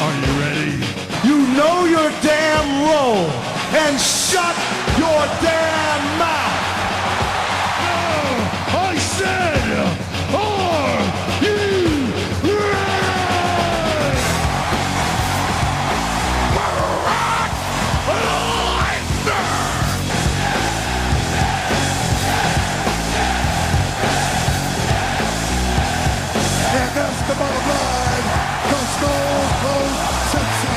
Are you ready? You know your damn role and shut your damn mouth. I said, are you ready? Here comes the bottom line. The Stone Cold said so.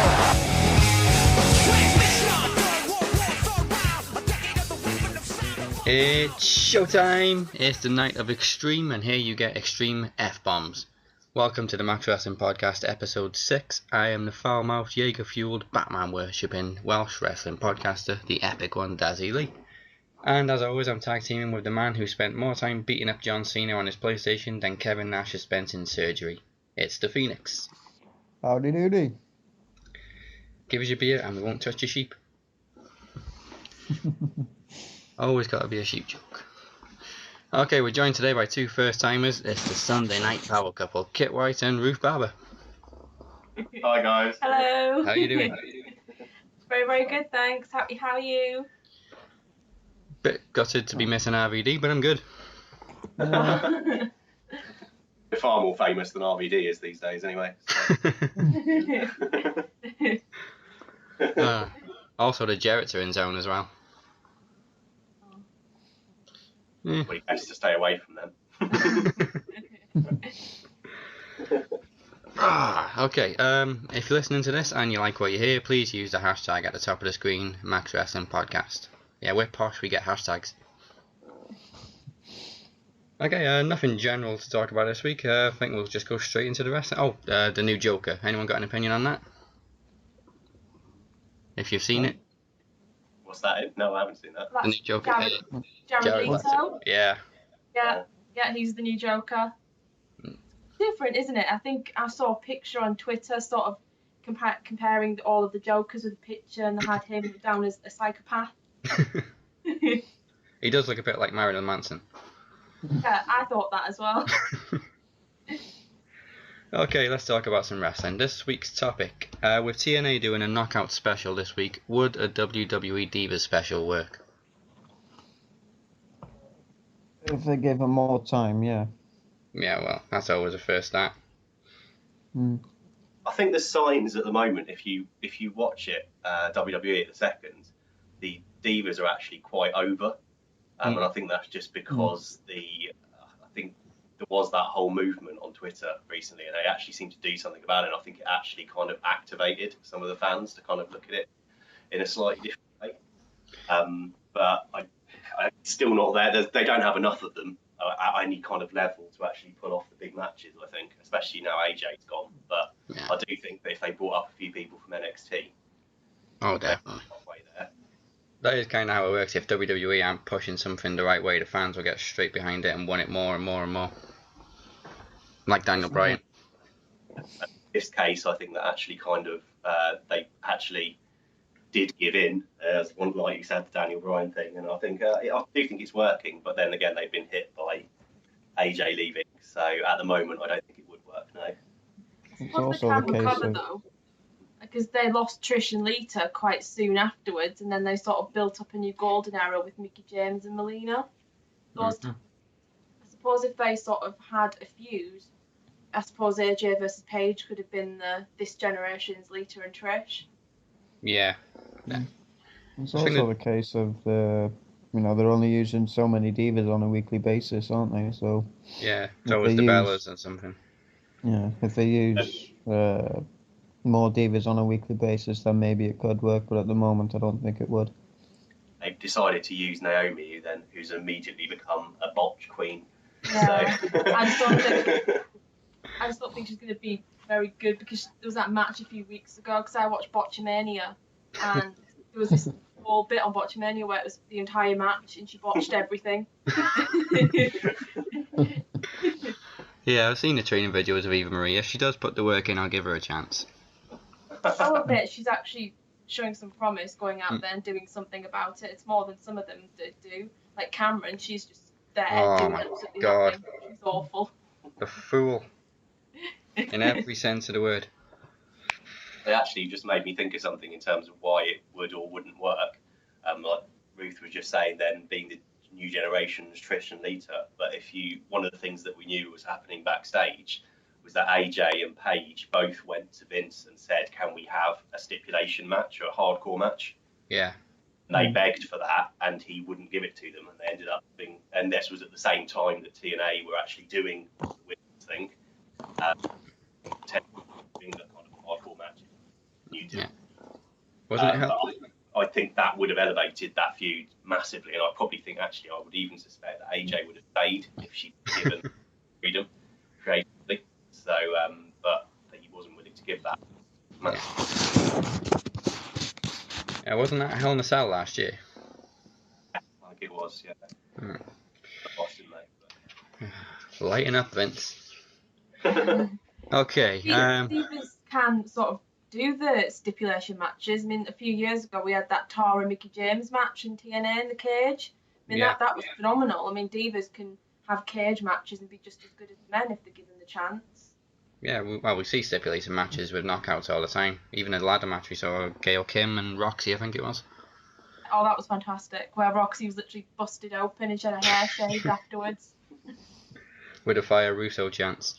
It's showtime! It's the night of Extreme, and here you get Extreme F-Bombs. Welcome to the Max Wrestling Podcast, Episode 6. I am the foul-mouthed, Jaeger-fueled, Batman-worshipping Welsh wrestling podcaster, the epic one, Dazzy Lee. And as always, I'm tag teaming with the man who spent more time beating up John Cena on his PlayStation than Kevin Nash has spent in surgery. It's the Phoenix. Howdy doody. Give us your beer and we won't touch your sheep. Always gotta be a sheep joke. Okay, we're joined today by two first-timers. It's the Sunday night power couple, Kit White and Ruth Barber. Hi guys. Hello. How are you doing? Very, very good, thanks. How are you? Bit gutted to be missing RVD, but I'm good. We're far more famous than RVD is these days anyway. So. Also, the Jarretts are in zone as well. Well, best to stay away from them. Okay, if you're listening to this and you like what you hear, please use the hashtag at the top of the screen, Max Wrestling Podcast. Yeah, we're posh, we get hashtags. Okay, nothing general to talk about this week. I think we'll just go straight into the wrestling. Oh, the new Joker. Anyone got an opinion on that? If you've seen it. What's that? No, I haven't seen that. The new Joker. Jared Leto. Yeah. Yeah, he's the new Joker. Different, isn't it? I think I saw a picture on Twitter, sort of comparing all of the Jokers with a picture, and they had him down as a psychopath. He does look a bit like Marilyn Manson. Yeah, I thought that as well. Okay, let's talk about some wrestling. This week's topic. With TNA doing a knockout special this week, would a WWE Divas special work? If they gave them more time, yeah. Yeah, well, that's always a first start. Mm. I think there's signs at the moment, if you watch it, WWE at the second, the Divas are actually quite over. And I think that's just because I think there was that whole movement on Twitter recently, and they actually seemed to do something about it. And I think it actually kind of activated some of the fans to kind of look at it in a slightly different way. But I'm still not there. They don't have enough of them at any kind of level to actually pull off the big matches, I think, especially now AJ's gone. But yeah. I do think that if they brought up a few people from NXT, oh, definitely. Halfway there. That is kind of how it works. If WWE aren't pushing something the right way, the fans will get straight behind it and want it more and more and more. Like Daniel Bryan. In this case, I think that actually kind of they actually did give in, as one, like you said, the Daniel Bryan thing, and I think I do think it's working. But then again, they've been hit by AJ leaving, so at the moment, I don't think it would work. No. It's also the case of... though, because they lost Trish and Lita quite soon afterwards, and then they sort of built up a new golden era with Mickie James and Melina. I suppose if they sort of had a feud, I suppose AJ versus Paige could have been this generation's Lita and Trish. Yeah. It's also the case of they're only using so many divas on a weekly basis, aren't they? So yeah, it's always the Bellas and something. Yeah, if they use more divas on a weekly basis, then maybe it could work. But at the moment, I don't think it would. They've decided to use Naomi, who's immediately become a botch queen. Yeah, so. I just don't think she's going to be very good, because there was that match a few weeks ago, because I watched Botchamania, and there was this whole bit on Botchamania where it was the entire match and she botched everything. Yeah, I've seen the training videos of Eva Marie. If she does put the work in, I'll give her a chance. Some of it, she's actually showing some promise, going out there and doing something about it. It's more than some of them do. Like Cameron, she's just there doing absolutely nothing. She's awful. The fool. In every sense of the word. They actually just made me think of something in terms of why it would or wouldn't work. Like Ruth was just saying, then being the new generation's Trish and Lita. But one of the things that we knew was happening backstage was that AJ and Paige both went to Vince and said, "Can we have a stipulation match or a hardcore match?" Yeah. And they begged for that, and he wouldn't give it to them. And they ended up being, and this was at the same time that TNA were actually doing the women's thing, doing the kind of hardcore match. Yeah. Wasn't it? I think that would have elevated that feud massively, and I probably think actually I would even suspect that AJ would have stayed if she'd given freedom creatively. So, but he wasn't willing to give that. Yeah, wasn't that Hell in a Cell last year? I think it was, yeah. Boston, mate. Lighten up, Vince. Okay. Divas can sort of do the stipulation matches. I mean, a few years ago we had that Tara Mickey James match in TNA in the cage. I mean, that was phenomenal. I mean, divas can have cage matches and be just as good as men if they're given the chance. Yeah, we see stipulated matches with knockouts all the time. Even a ladder match we saw Gail Kim and Roxy, I think it was. Oh, that was fantastic. Where Roxy was literally busted open and she had her hair shaved afterwards. With a Fire Russo chance.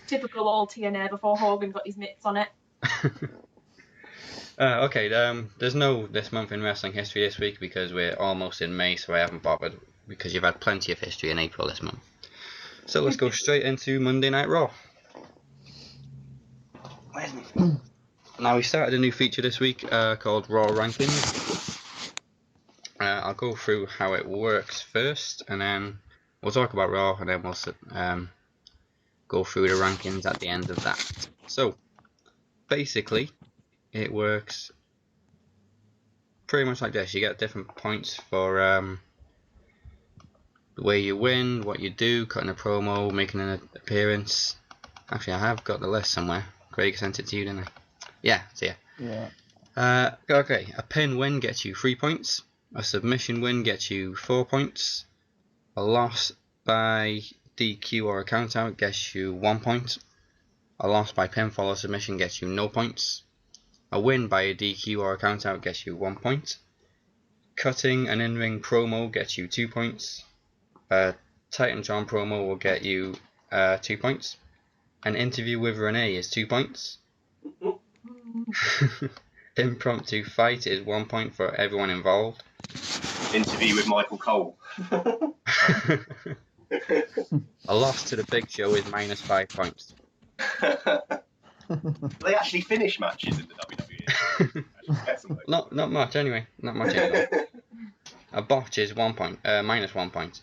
Typical old TNA before Hogan got his mitts on it. Okay, there's no This Month in Wrestling History this week because we're almost in May, so I haven't bothered because you've had plenty of history in April this month. So let's go straight into Monday Night Raw. Now we started a new feature this week called Raw Rankings. I'll go through how it works first, and then we'll talk about Raw, and then we'll go through the rankings at the end of that. So basically, it works pretty much like this. You get different points for the way you win, what you do, cutting a promo, making an appearance. Actually, I have got the list somewhere. Craig sent it to you, didn't I? Yeah, it's here. Yeah. Okay, a pin win gets you 3 points. A submission win gets you 4 points. A loss by DQ or a countout gets you 1 point. A loss by pinfall or submission gets you no points. A win by a DQ or a countout gets you 1 point. Cutting an in-ring promo gets you 2 points. A Titan John promo will get you 2 points. An interview with Renee is 2 points. Impromptu fight is 1 point for everyone involved. Interview with Michael Cole. A loss to the Big Show is minus 5 points. They actually finish matches in the WWE. Not much anyway. Not much anyway. A botch is 1 point, minus 1 point.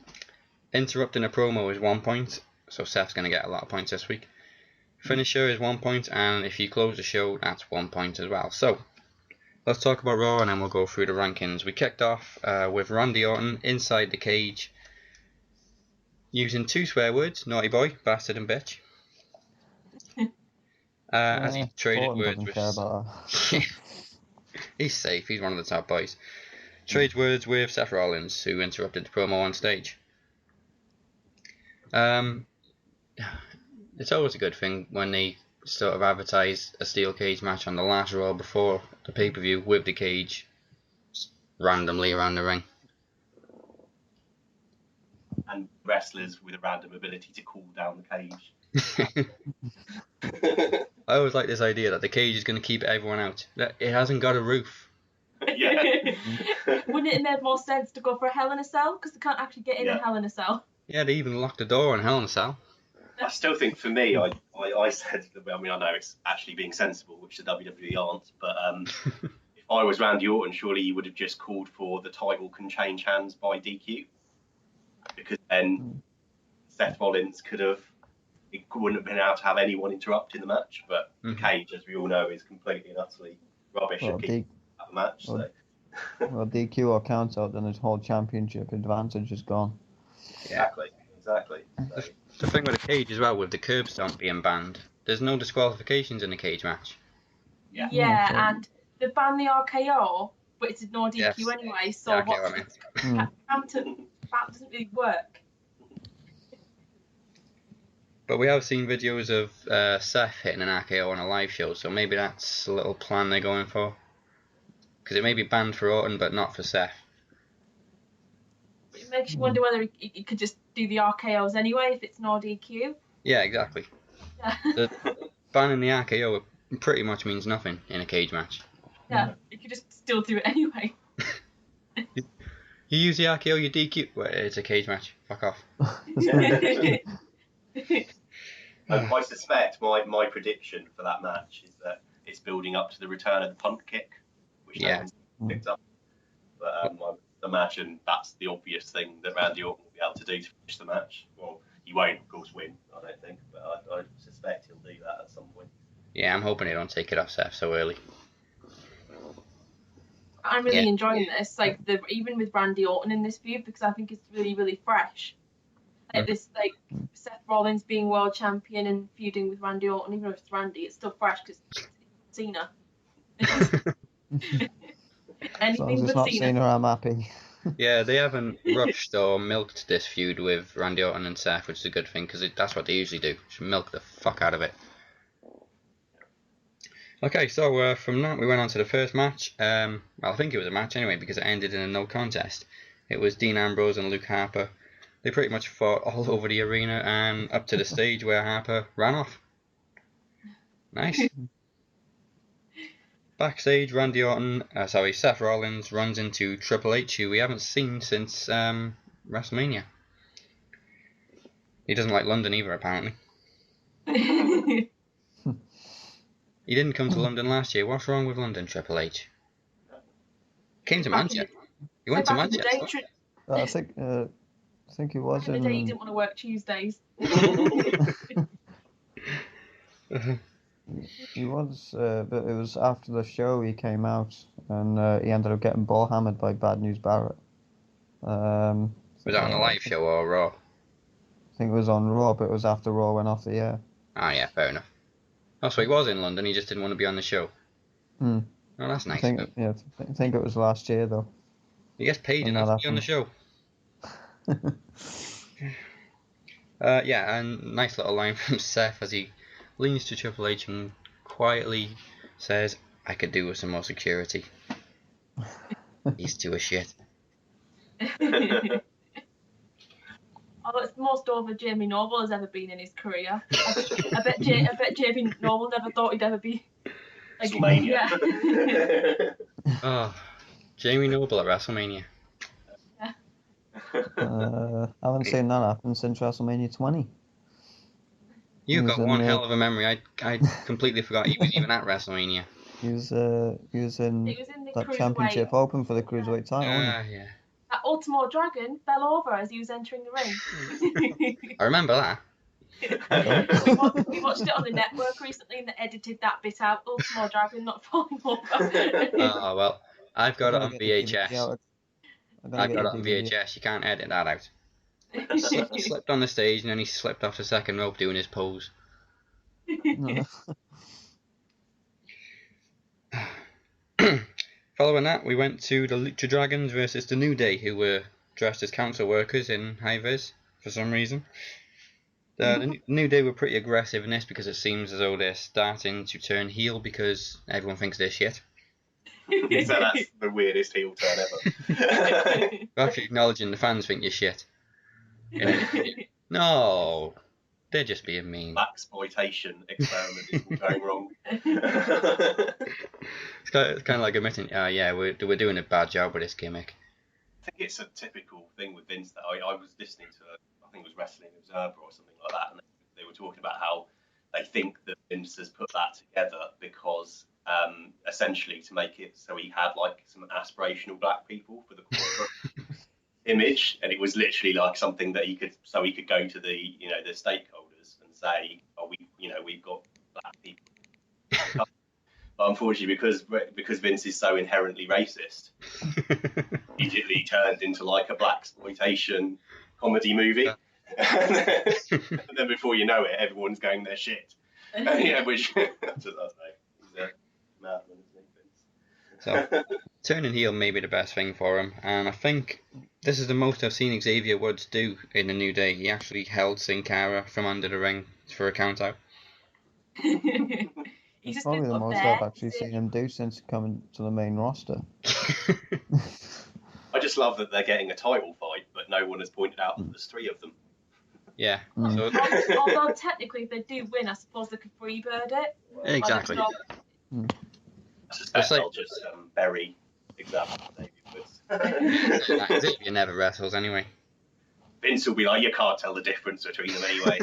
Interrupting a promo is 1 point, so Seth's going to get a lot of points this week. Finisher is 1 point, and if you close the show, that's 1 point as well. So, let's talk about Raw, and then we'll go through the rankings. We kicked off with Randy Orton inside the cage, using 2 swear words: naughty boy, bastard, and bitch. As he traded words with... He's safe, he's one of the top boys. Trade words with Seth Rollins, who interrupted the promo on stage. It's always a good thing when they sort of advertise a steel cage match on the last Raw before the pay-per-view with the cage randomly around the ring. And wrestlers with a random ability to cool down the cage. I always like this idea that the cage is going to keep everyone out. That it hasn't got a roof. Yeah. Wouldn't it have made more sense to go for a Hell in a Cell? Because they can't actually get in a Hell in a Cell. Yeah, they even locked the door on Hell in a Cell. I still think for me, I said, I mean, I know it's actually being sensible, which the WWE aren't, but if I was Randy Orton, surely you would have just called for the title can change hands by DQ. Because then Seth Rollins wouldn't have been able to have anyone interrupt in the match, but the cage, as we all know, is completely and utterly rubbish at keeping the match. Well, DQ or count out, then his whole championship advantage is gone. Exactly. So. The thing with the cage as well, with the curb stomp being banned, there's no disqualifications in the cage match. Yeah, and they banned the RKO, but it's no DQ anyway, so that doesn't really work. But we have seen videos of Seth hitting an RKO on a live show, so maybe that's a little plan they're going for. Because it may be banned for Orton, but not for Seth. It makes you wonder whether he could just do the RKOs anyway if it's no DQ. Yeah, exactly. Yeah. The banning the RKO pretty much means nothing in a cage match. Yeah, you could just still do it anyway. You use the RKO, you DQ. Well, it's a cage match. Fuck off. I suspect my prediction for that match is that it's building up to the return of the punt kick, which no one's picked up. But I imagine that's the obvious thing that Randy Orton will be able to do to finish the match. Well, he won't, of course, win, I don't think, but I suspect he'll do that at some point. Yeah, I'm hoping they don't take it off Seth so early. I'm really enjoying this, like even with Randy Orton in this feud, because I think it's really, really fresh. Like this, like Seth Rollins being world champion and feuding with Randy Orton, even if it's Randy, it's still fresh because it's Cena. As long as Anything it's but not Cena. Cena, I'm happy. Yeah, they haven't rushed or milked this feud with Randy Orton and Seth, which is a good thing because that's what they usually do. Just milk the fuck out of it. Okay, so from that we went on to the first match. Well, I think it was a match anyway because it ended in a no contest. It was Dean Ambrose and Luke Harper. They pretty much fought all over the arena and up to the stage where Harper ran off. Nice. Backstage, Seth Rollins runs into Triple H, who we haven't seen since WrestleMania. He doesn't like London either, apparently. He didn't come to London last year. What's wrong with London, Triple H? Came to Manchester. He went to Manchester. I think he was In the day, he in. didn't want to work Tuesdays. He was, but it was after the show he came out and he ended up getting ball hammered by Bad News Barrett. Was that on a live show or Raw? I think it was on Raw, but it was after Raw went off the air. Ah, yeah, fair enough. Oh, so he was in London, he just didn't want to be on the show. Oh, that's nice. I think it was last year though. He gets paid enough to be on the show. And nice little line from Seth as he leans to Triple H and quietly says, "I could do with some more security." He's too a shit. Oh, it's the most over Jamie Noble has ever been in his career. I bet Jamie Noble never thought he'd ever be like WrestleMania. Oh, Jamie Noble at WrestleMania. I haven't seen that happen since WrestleMania 20. You've got one hell of a memory. I completely forgot he was even at WrestleMania. He was in that championship open for the cruiserweight title. Yeah. That Ultimo Dragon fell over as he was entering the ring. I remember that. we watched it on the network recently and they edited that bit out. Ultimo Dragon not falling over. Oh, well, I've got it on VHS. I've got it on VHS. You can't edit that out. He slipped on the stage and then he slipped off the second rope doing his pose. Following that, we went to the Lucha Dragons versus the New Day, who were dressed as council workers in high-vis for some reason. The New Day were pretty aggressive in this because it seems as though they're starting to turn heel because everyone thinks they're shit. So that's the weirdest heel turn ever. We're actually acknowledging the fans think you're shit. No, they're just being mean. Blaxploitation experiment is all going wrong. It's kind of like admitting, we're doing a bad job with this gimmick. I think it's a typical thing with Vince that I was listening to, I think it was Wrestling Observer or something like that, and they were talking about how they think that Vince has put that together because essentially to make it so he had like some aspirational black people for the corporate image, and it was literally like something that he could go to the the stakeholders and say, we've got black people. But unfortunately, because Vince is so inherently racist, immediately turned into like a blaxploitation comedy movie. And then before you know it, everyone's going their shit. Which I don't know. He's a madman, isn't So, turning heel may be the best thing for him, and I think this is the most I've seen Xavier Woods do in the New Day. He actually held Sin Cara from under the ring for a count out. He's just Probably been the put most there. I've actually seen him do since coming to the main roster. I just love that they're getting a title fight, but no one has pointed out that there's 3 of them. Yeah. Mm. So, Although technically, if they do win, I suppose they could freebird it. exactly. Like, I suspect It's like- they'll just bury Xavier Woods. Xavier never wrestles anyway. Vince will be like, you can't tell the difference between them anyway.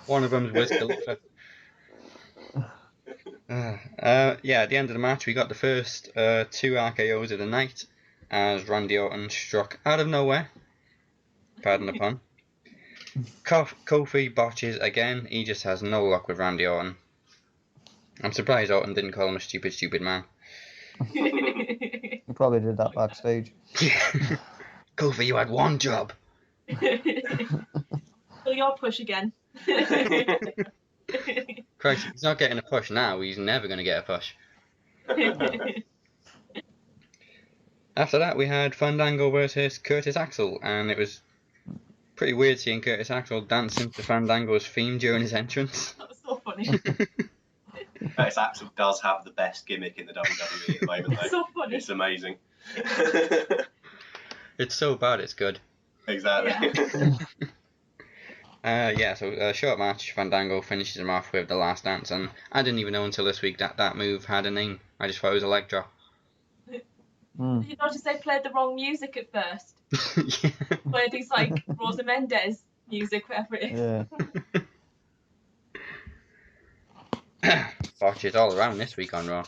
One of them's Wiz Khalifa. Yeah, at the end of the match, we got the first 2 RKOs of the night as Randy Orton struck out of nowhere. Pardon the pun. Kofi botches again. He just has no luck with Randy Orton. I'm surprised Orton didn't call him a stupid man. He probably did that backstage. Kofi, you had one job. Will your push again? Christ, he's not getting a push now. He's never going to get a push. After that, we had Fandango versus Curtis Axel, and it was pretty weird seeing Curtis Axel dancing to Fandango's theme during his entrance. That was so funny. Curtis Axel does have the best gimmick in the WWE at the moment, though. It's so funny. It's amazing. It's so bad, it's good. Exactly. So a short match. Fandango finishes him off with the last dance, and I didn't even know until this week that move had a name. I just thought it was a leg drop. Did you notice they played the wrong music at first? Yeah. Played these like Rosa Mendes music, whatever it is. Yeah. Botches all around this week on Raw.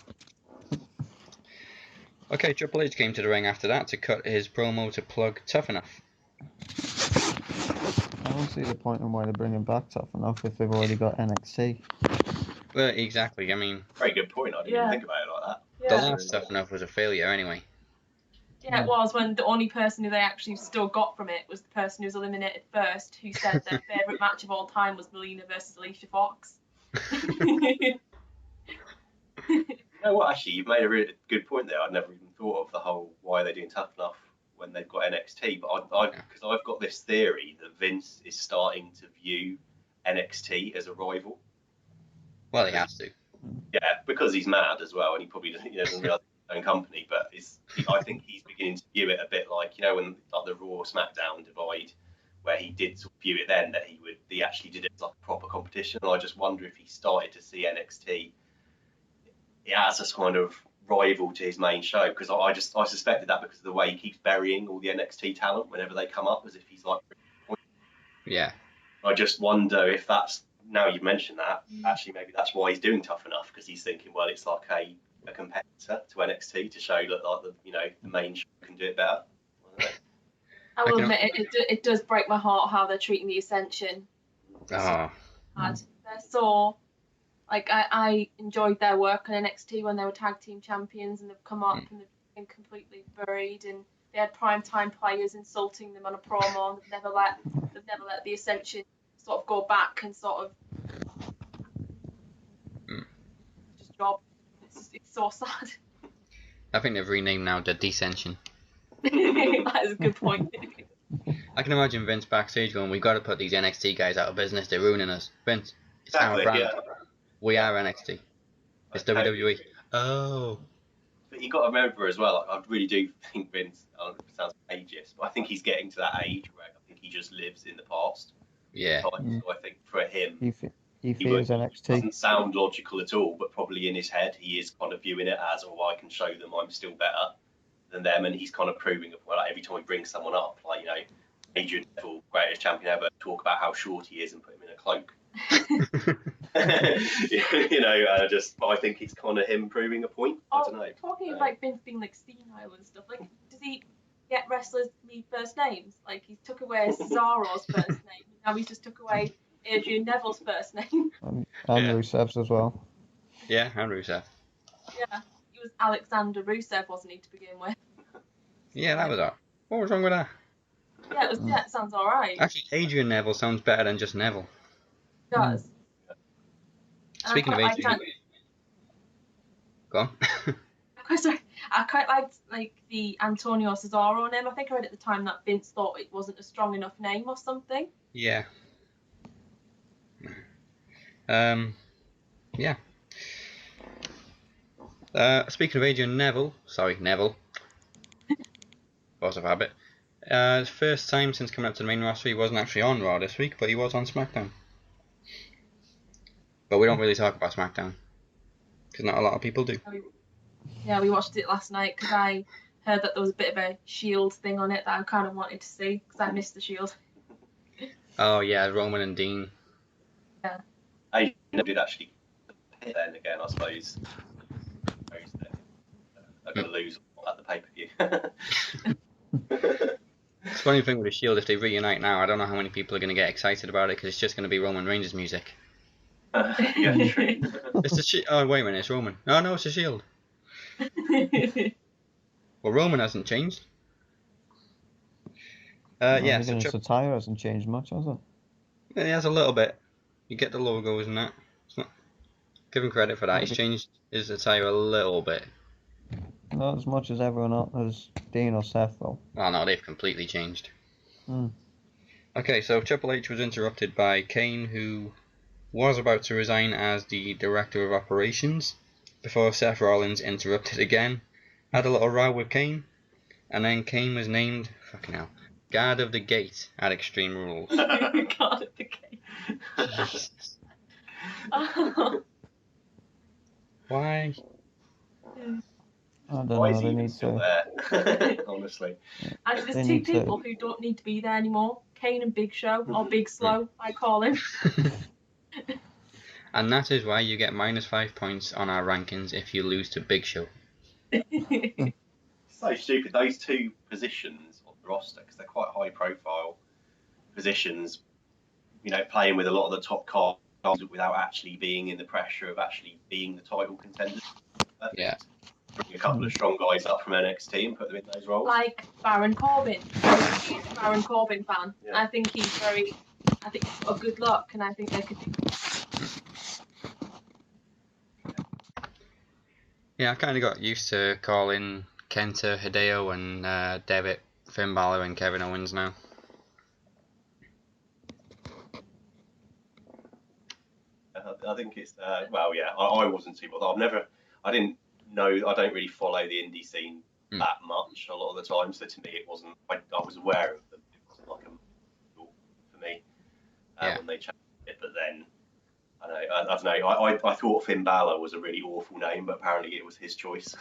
Okay, Triple H came to the ring after that to cut his promo to plug Tough Enough. I don't see the point in why they're bringing back Tough Enough if they've already got NXT. Well, exactly. I mean, Very good point. I didn't even think about it like that. the Yeah. last Tough Enough was a failure anyway. Yeah, it was when the only person who they actually still got from it was the person who was eliminated first, who said their favourite match of all time was Melina versus Alicia Fox. You know what? Actually, you've made a really good point there. I'd never even thought of the whole why they're doing Tough Enough when they've got NXT. But because I've got this theory that Vince is starting to view NXT as a rival. Well, he has to. Yeah, because he's mad as well, and he probably doesn't realize his own company. But I think he's beginning to view it a bit like when like the Raw SmackDown divide, where he did sort of view it then that he actually did it as like a proper competition. And I just wonder if he started to see NXT as a kind of rival to his main show, because I suspected that because of the way he keeps burying all the NXT talent whenever they come up, as if he's like. Yeah. I just wonder if that's, now you've mentioned that, actually maybe that's why he's doing Tough Enough, because he's thinking, well, it's like a competitor to NXT to show that like the main show can do it better. I will admit, it does break my heart how they're treating the Ascension. Oh. They're so, like, I enjoyed their work on NXT when they were tag team champions, and they've come up and they've been completely buried, and they had primetime players insulting them on a promo, and they've never let the Ascension sort of go back and sort of just drop. It's so sad. I think they've renamed now the Descension. That is a good point. I can imagine Vince backstage going, "We've got to put these NXT guys out of business. They're ruining us." Vince, it's Exactly, our brand. yeah. We are NXT. It's WWE. Oh. But you got to remember as well, I really do think Vince, it sounds ageist, but I think he's getting to that age where I think he just lives in the past. Yeah. So I think for him, He fears NXT. doesn't sound logical at all, but probably in his head he is kind of viewing it as, I can show them I'm still better than them, and he's kind of proving it. Well, like, every time he brings someone up, like Adrian Neville, greatest champion ever, talk about how short he is and put him in a cloak. I think it's kind of him proving a point. I don't know. Talking about Vince being like senile and stuff, like, does he get wrestlers need first names? Like, he took away Cesaro's first name, and now he's just took away Adrian Neville's first name. And Yeah. Rusev's as well. Yeah, and Rusev. Yeah, he was Alexander Rusev, wasn't he, to begin with? Yeah, that was all. What was wrong with that? Yeah, it sounds alright. Actually, Adrian Neville sounds better than just Neville. It does. Speaking of Adrian, Go on. Sorry, I quite liked the Antonio Cesaro name. I think I read at the time that Vince thought it wasn't a strong enough name or something. Yeah. Yeah. Speaking of Adrian Neville, force of habit. First time since coming up to the main roster, he wasn't actually on Raw this week, but he was on SmackDown. But we don't really talk about SmackDown, because not a lot of people do. Yeah, we watched it last night because I heard that there was a bit of a Shield thing on it that I kind of wanted to see because I missed the Shield. Oh yeah, Roman and Dean. Yeah. I did actually then again, I suppose they're going to lose at the pay-per-view. It's funny thing with the Shield, if they reunite now, I don't know how many people are going to get excited about it, because it's just going to be Roman Reigns' music. Yeah, true. It's the oh wait a minute, it's Roman. Oh no, it's the Shield. Well, Roman hasn't changed. Yeah, so his attire hasn't changed much, has it? it has a little bit. You get the logos and that. It's not. Give him credit for that. He's changed his attire a little bit. Not as much as everyone else, as Dean or Seth, though. Well, no, they've completely changed. Hmm. Okay, so Triple H was interrupted by Kane, who was about to resign as the Director of Operations, before Seth Rollins interrupted again, had a little row with Kane, and then Kane was named, fucking hell, Guard of the Gate at Extreme Rules. Guard of the Gate. Jesus. Oh. Why? I don't Why know, is he they even need still to... there? Honestly. And They there's two need to- people who don't need to be there anymore. Kane and Big Show, or Big Slow, I call him. And that is why you get -5 points on our rankings if you lose to Big Show. So stupid. Those two positions on the roster, because they're quite high-profile positions, you know, playing with a lot of the top cards without actually being in the pressure of actually being the title contenders. Yeah. Bring a couple of strong guys up from NXT and put them in those roles. Like Baron Corbin. He's a Baron Corbin fan. Yeah. I think he's a good luck, and I think they could do. Yeah, I kind of got used to calling Kenta Hideo and Devitt Finn Balor and Kevin Owens now. I think it's well, yeah. I wasn't too bothered. I don't really follow the indie scene that much a lot of the time. So to me, it wasn't. I was aware of them. It wasn't like a for me when they changed it. But then I don't know. I thought Finn Balor was a really awful name, but apparently it was his choice.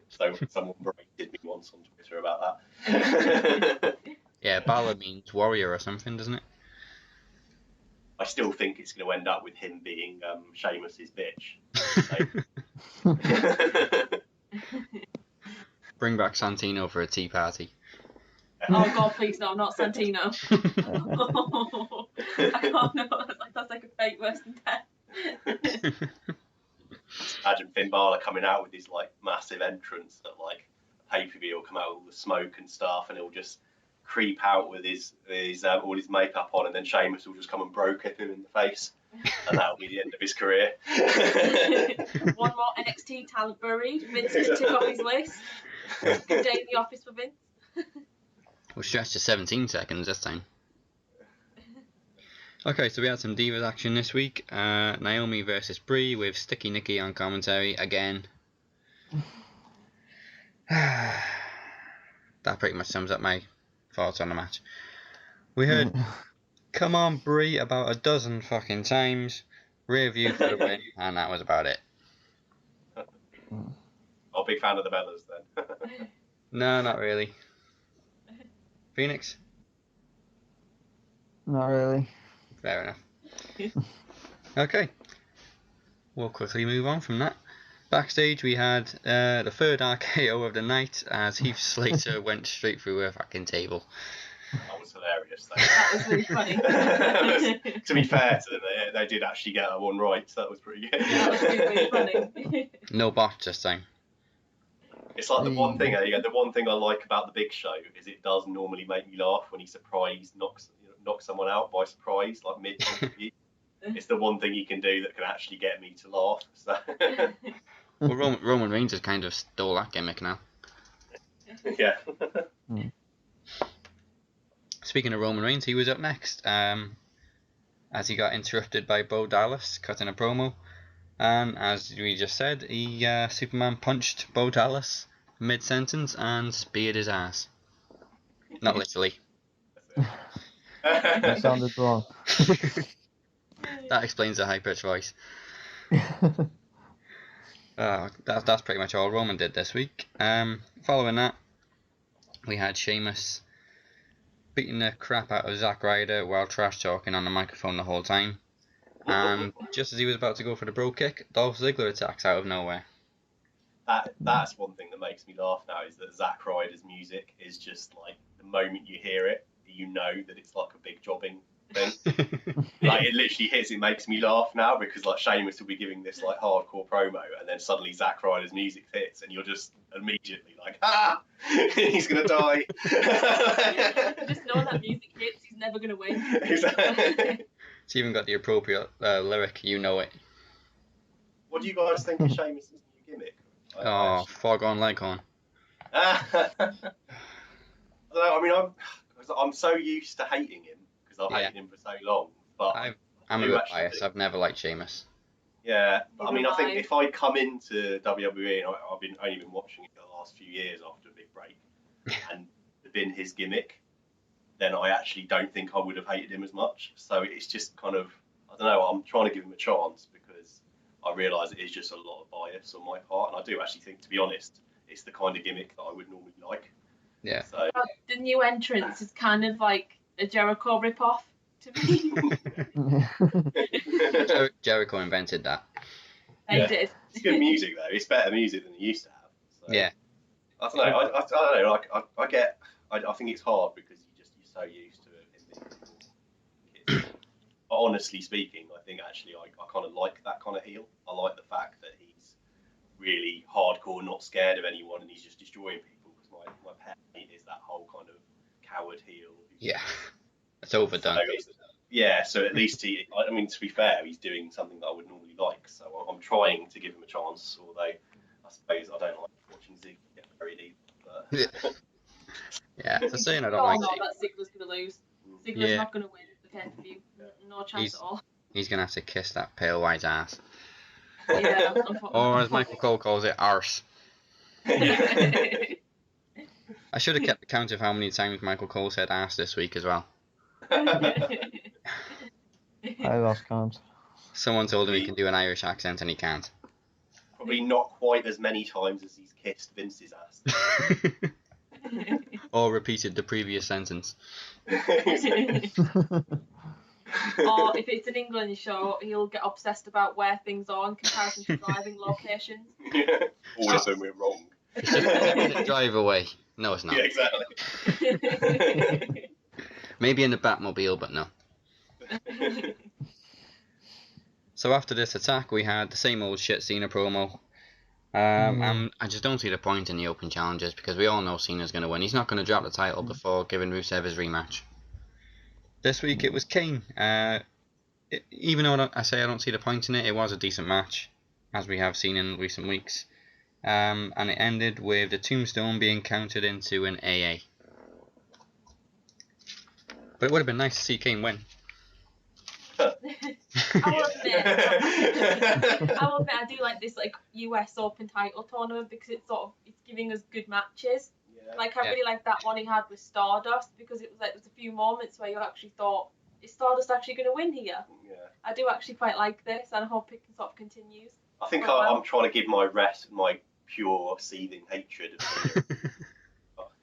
So someone berated me once on Twitter about that. Yeah, Balor means warrior or something, doesn't it? I still think it's going to end up with him being Sheamus's bitch. Bring back Santino for a tea party. Oh God, please no, not Santino. I can't know. That's like a fate worse than death. Imagine Finn Balor coming out with his like massive entrance at like a pay-per-view, will come out with all the smoke and stuff, and he'll just creep out with his all his makeup on, and then Sheamus will just come and bro-kick him in the face, and that'll be the end of his career. One more NXT talent buried. Vince just took off his list. Good day in the office for Vince. We'll stretch to 17 seconds this time. Okay, so we had some Divas action this week. Naomi versus Brie with Sticky Nicky on commentary again. That pretty much sums up my thoughts on the match. We heard "Come on Brie" about a dozen fucking times. Rear view for the win, and that was about it. Oh, big fan of the Bellas then. No, not really. Phoenix? Not really. Fair enough. Okay. We'll quickly move on from that. Backstage we had the third RKO of the night as Heath Slater went straight through a fucking table. That was hilarious though. That was really funny. To be fair to them, they did actually get that one right, so that was pretty good. That was really funny. No bot this time. It's like the one thing I like about the Big Show is it does normally make me laugh when he knocks someone out by surprise, like mid-interview. it's the one thing he can do that can actually get me to laugh. So Well, Roman Reigns has kind of stole that gimmick now. yeah. Speaking of Roman Reigns, he was up next, as he got interrupted by Bo Dallas cutting a promo, and as we just said, he Superman punched Bo Dallas mid-sentence and speared his ass. Not literally. That sounded wrong. That explains the high-pitched voice. That's pretty much all Roman did this week. Following that, we had Sheamus beating the crap out of Zack Ryder while trash talking on the microphone the whole time. And just as he was about to go for the bro kick, Dolph Ziggler attacks out of nowhere. That's one thing that makes me laugh now, is that Zack Ryder's music is just like, the moment you hear it, you know that it's like a big jobbing thing. Like, it literally hits, it makes me laugh now, because like Sheamus will be giving this like hardcore promo, and then suddenly Zack Ryder's music hits, and you're just immediately like, he's gonna die. Just know that music hits, he's never gonna win. Exactly. It's even got the appropriate lyric, you know it. What do you guys think of Sheamus' new gimmick? Oh, foregone leghorn. I don't know, I mean, I'm so used to hating him, because I've hated him for so long. But I'm a bit biased. I've never liked Sheamus. Yeah, I mean, I think if I'd come into WWE, and I've only been watching it the last few years after a big break, and been his gimmick, then I actually don't think I would have hated him as much. So it's just kind of, I don't know, I'm trying to give him a chance, because I realise it is just a lot of bias on my part, and I do actually think, to be honest, it's the kind of gimmick that I would normally like. Yeah. So the new entrance is kind of like a Jericho ripoff to me. Jericho invented that. They did. It's good music though. It's better music than he used to have. So, Yeah. I don't know. I don't know. Like I think it's hard, because you're so used to it being people. But honestly speaking, I think actually I kind of like that kind of heel. I like the fact that he's really hardcore, not scared of anyone, and he's just destroying people. Because my pet hate is that whole kind of coward heel. Yeah. It's overdone. So at least I mean, to be fair, he's doing something that I would normally like. So I'm trying to give him a chance, although I suppose I don't like watching Zig get buried either. But... Yeah, for saying I don't Oh, like no, Zig. that Ziggler's going to lose. Ziggler's not going to win the pay-per-view. No chance at all. He's going to have to kiss that pale white ass. Yeah, Or as Michael Cole calls it, arse. I should have kept the count of how many times Michael Cole said ass this week as well. I lost count. Someone told him he can do an Irish accent and he can't. Probably not quite as many times as he's kissed Vince's ass. Or repeated the previous sentence. Or if it's an England show, he'll get obsessed about where things are in comparison to driving locations. All of them were wrong. It's just a minute drive away. No, it's not. Yeah, exactly. Maybe in the Batmobile, but no. So after this attack, we had the same old shit Cena promo. And I just don't see the point in the open challenges, because we all know Cena's going to win. He's not going to drop the title before giving Rusev his rematch. This week it was Kane. Even though I say I don't see the point in it, it was a decent match, as we have seen in recent weeks. And it ended with the Tombstone being counted into an AA. But it would have been nice to see Kane win. I will admit, I do like this like US Open title tournament, because it's giving us good matches. Yeah. Like I really like that one he had with Stardust, because it was like there's a few moments where you actually thought, is Stardust actually going to win here? Yeah. I do actually quite like this, and I hope it sort of continues. I think I'm trying to give my pure seething hatred of him.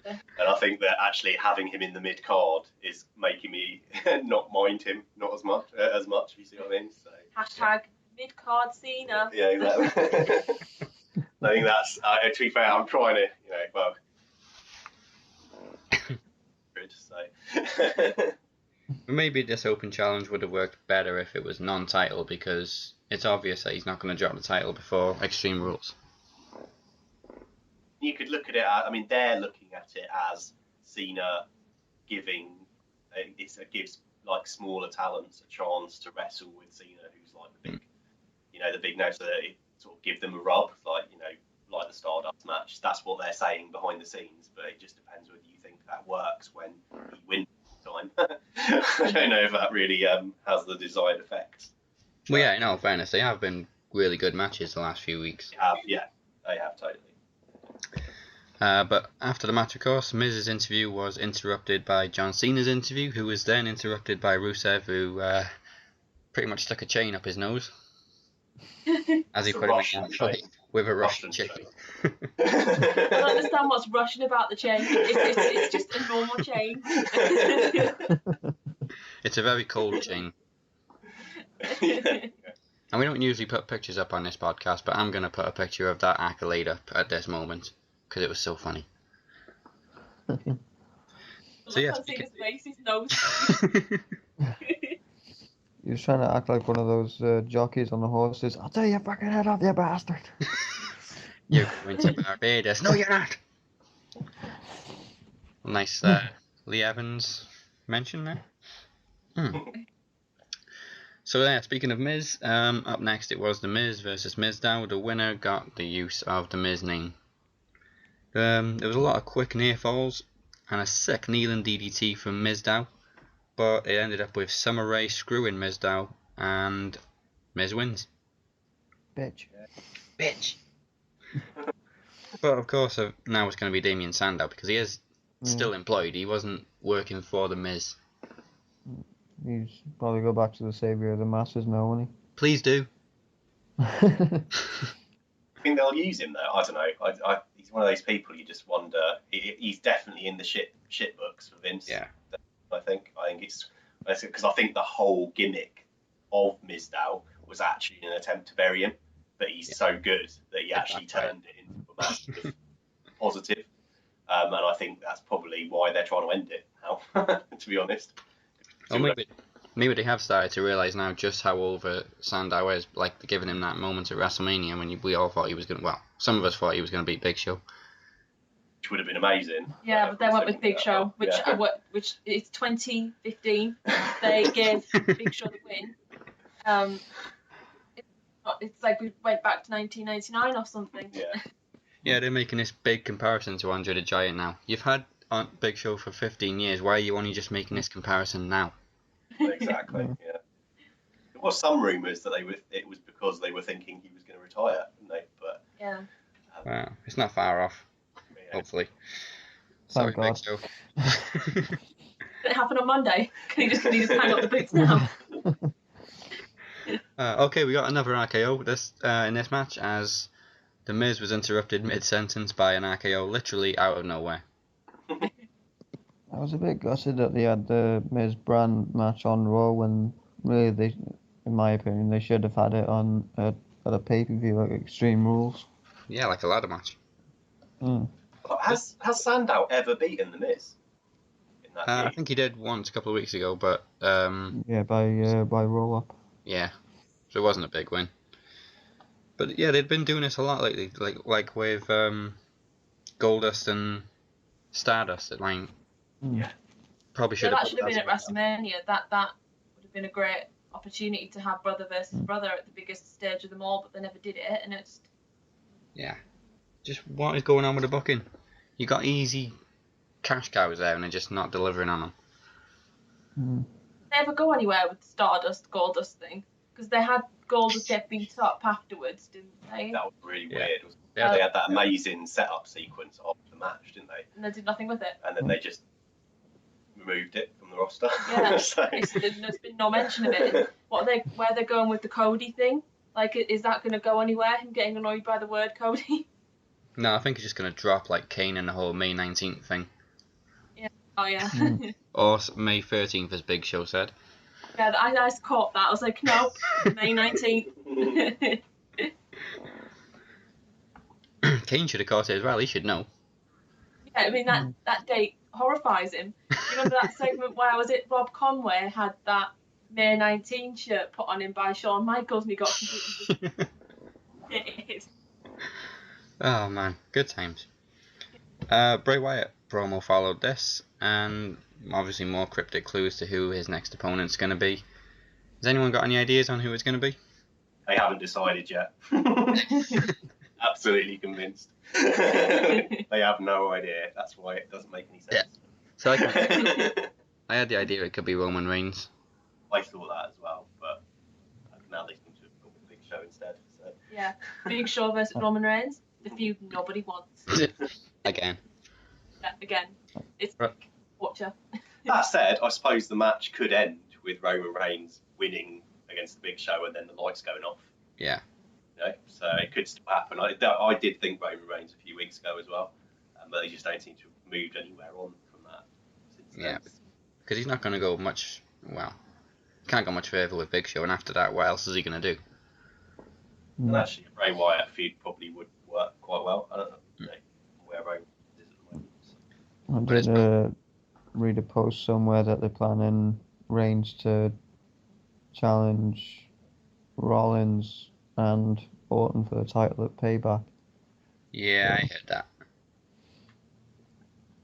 And I think that actually having him in the mid card is making me not mind him not as much. If you see what I mean. So, hashtag mid card Cena. Yeah, exactly. I think that's to be fair. I'm trying to, good. So. Maybe this open challenge would have worked better if it was non-title, because it's obvious that he's not going to drop the title before Extreme Rules. You could look at it. They're looking at it as Cena gives like smaller talents a chance to wrestle with Cena, who's like the big, the big nose, so that it sort of give them a rub, like like the Stardust match. That's what they're saying behind the scenes, but it just depends whether you think that works when he wins time. I don't know if that really has the desired effect. Well, yeah, in all fairness, they have been really good matches the last few weeks. They have totally. But after the match, of course, Miz's interview was interrupted by John Cena's interview, who was then interrupted by Rusev, who pretty much stuck a chain up his nose. As he It's a put it Russian in fight with a Russian chain. chicken. I don't understand what's Russian about the chain. It's just a normal chain. It's a very cold chain. And we don't usually put pictures up on this podcast, but I'm going to put a picture of that accolade up at this moment, because it was so funny. So yeah, Look, his face, his nose. He was trying to act like one of those jockeys on the horses. I'll tell your fucking head off, you bastard. You're going to Barbados. No, you're not. Nice Lee Evans mention there. So yeah, speaking of Miz, up next it was The Miz versus Mizdow. The winner got the use of The Miz name. There was a lot of quick near falls and a sick kneeling DDT from Mizdow, but it ended up with Summer Rae screwing Mizdow and Miz wins. Bitch. But of course, now it's going to be Damien Sandow because he is still employed. He wasn't working for The Miz. He's probably go back to the savior of the masses now, won't Please do. he? I think they'll use him though. I don't know. He's one of those people you just wonder. He's definitely in the shit books for Vince. Yeah. I think it's because I think the whole gimmick of Mizdow was actually an attempt to bury him, but he's so good that he actually turned it into a massive positive. And I think that's probably why they're trying to end it now. To be honest. Or maybe they have started to realise now just how over Sandow is, like giving him that moment at WrestleMania when we all thought he was going to, well, some of us thought he was going to beat Big Show. Which would have been amazing. Yeah, but they went with Big Show, which it's 2015. They gave Big Show the win. It's like we went back to 1999 or something. Yeah, they're making this big comparison to Andre the Giant now. You've had Big Show for 15 years. Why are you only just making this comparison now? Exactly. Yeah. There was some rumours that it was because they were thinking he was going to retire, didn't they? But yeah. Well, it's not far off. Yeah. Hopefully. Thank Sorry, God. Big Show. Did it happen on Monday? Can you just hang up the boots now? Okay, we got another RKO in this match as The Miz was interrupted mid-sentence by an RKO literally out of nowhere. I was a bit gutted that they had the Miz brand match on Raw when really they, in my opinion, they should have had it on at a pay-per-view like Extreme Rules. Yeah, like a ladder match. Has Sandow ever beaten The Miz? In that I feud? think he did once a couple of weeks ago, but Yeah, by roll-up. yeah, so it wasn't a big win. But yeah, they'd been doing this a lot lately, like with Goldust and Stardust at line. Yeah. Probably should That have. should have been at WrestleMania. That would have been a great opportunity to have brother versus brother at the biggest stage of them all, but they never did it, and it's. Yeah, just what is going on with the booking? You got easy cash cows there, and they're just not delivering on them. Did they ever go anywhere with the Stardust Goldust thing? Because they had Goldust get beat up afterwards, didn't they? That was really Yeah. weird. Yeah. They had that amazing setup sequence of the match, didn't they? And they did nothing with it. And then they just removed it from the roster. Yeah, So- there's been no mention of it. Where they're going with the Cody thing? Like, is that going to go anywhere? Him getting annoyed by the word Cody? No, I think it's just going to drop like Kane and the whole May 19th thing. Oh yeah. Or May 13th, as Big Show said. Yeah, I caught that. I was like, no, May 19th. Kane should have caught it as well, he should know. Yeah, I mean, that date horrifies him. You remember that segment where, was it Rob Conway had that May 19 shirt put on him by Shawn Michaels and he got completely disappointed. Oh man, good times. Bray Wyatt promo followed this. and obviously more cryptic clues to who his next opponent's going to be. Has anyone got any ideas on who it's going to be? They haven't decided yet. Absolutely convinced. They have no idea. That's why it doesn't make any sense. Yeah. So I had the idea it could be Roman Reigns. I thought that as well, but now they seem to have gone with Big Show instead. So. Yeah, Big Show versus Roman Reigns, the feud nobody wants. Again. Yeah, again, it's Right. watcher. That said, I suppose the match could end with Roman Reigns winning against the Big Show and then the lights going off. Yeah. You know? So it could still happen. I did think Roman Reigns a few weeks ago as well, but they just don't seem to have moved anywhere on from that since then. Yeah. Because he's not going to go much. Well, can't go much further with Big Show, and after that, what else is he going to do? And actually, a Bray Wyatt feud probably would work quite well. I don't know where Roman is at the moment. So. I did read a post somewhere that they're planning Reigns to challenge Rollins and Orton for the title at Payback. Yeah, I heard that.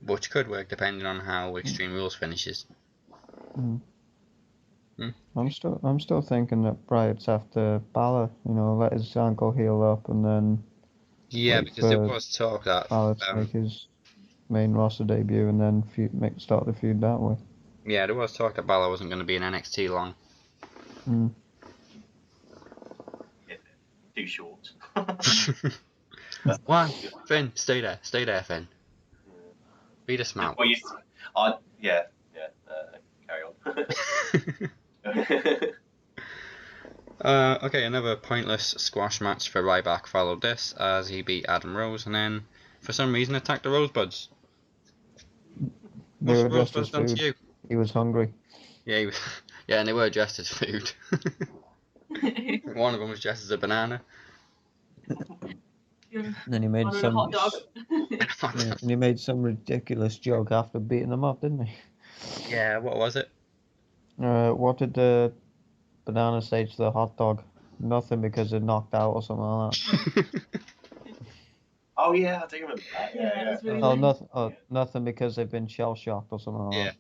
Which could work depending on how Extreme Rules finishes. I'm still thinking that Bright's after Balor. Let his ankle heal up and then. Yeah, wait because there for was talk that Balor to make his main roster debut and then start the feud that way. yeah, there was talk that Balor wasn't going to be in NXT long. Yeah, too short. Why? Finn, stay there, Finn. Be the smart. Well, carry on. Okay, another pointless squash match for Ryback followed this as he beat Adam Rose and then, for some reason, attacked the Rosebuds. They What's were the dressed Rosebuds as done to food. you? He was hungry. Yeah, yeah, and they were dressed as food. One of them was dressed as a banana. And then he made a hot dog. And he made some ridiculous joke after beating them up, didn't he? Yeah, what was it? What did the banana say to the hot dog? Nothing because it knocked out or something like that. Oh yeah, I do remember that. Yeah, it was really Oh, lame. nothing because they've been shell shocked or something like Yeah.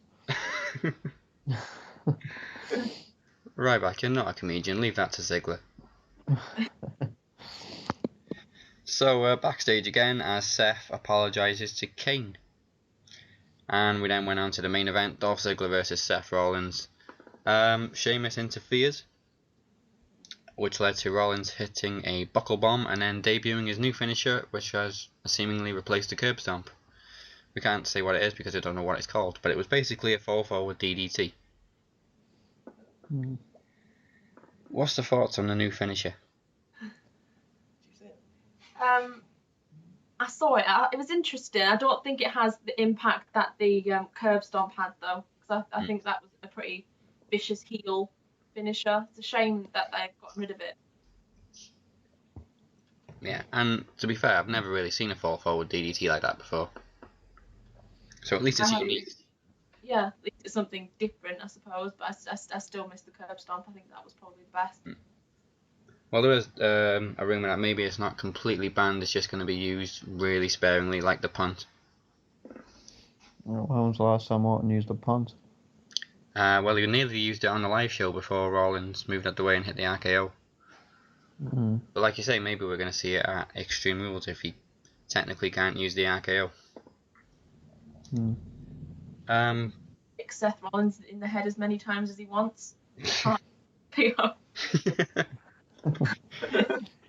Ryback, you're not a comedian. Leave that to Ziggler. So backstage again as Seth apologises to Kane. And we then went on to the main event, Dolph Ziggler versus Seth Rollins. Sheamus interferes, which led to Rollins hitting a buckle bomb and then debuting his new finisher, which has seemingly replaced the curb stomp. We can't say what it is because I don't know what it's called, but it was basically a fall forward DDT. What's the thoughts on the new finisher? I saw it. It was interesting. I don't think it has the impact that the curb stomp had, though, because I think that was a pretty vicious heel finisher. It's a shame that they've gotten rid of it. Yeah, and to be fair, I've never really seen a fall forward DDT like that before. So at least it's unique. Yeah, at least it's something different, I suppose. But I still miss the curb stomp. I think that was probably the best. Well, there is a rumour that maybe it's not completely banned, it's just going to be used really sparingly, like the punt. When was the last time Orton used a punt? Well, he nearly used it on the live show before Rollins moved out the way and hit the RKO. But like you say, maybe we're going to see it at Extreme Rules if he technically can't use the RKO. Seth Rollins in the head as many times as he wants. You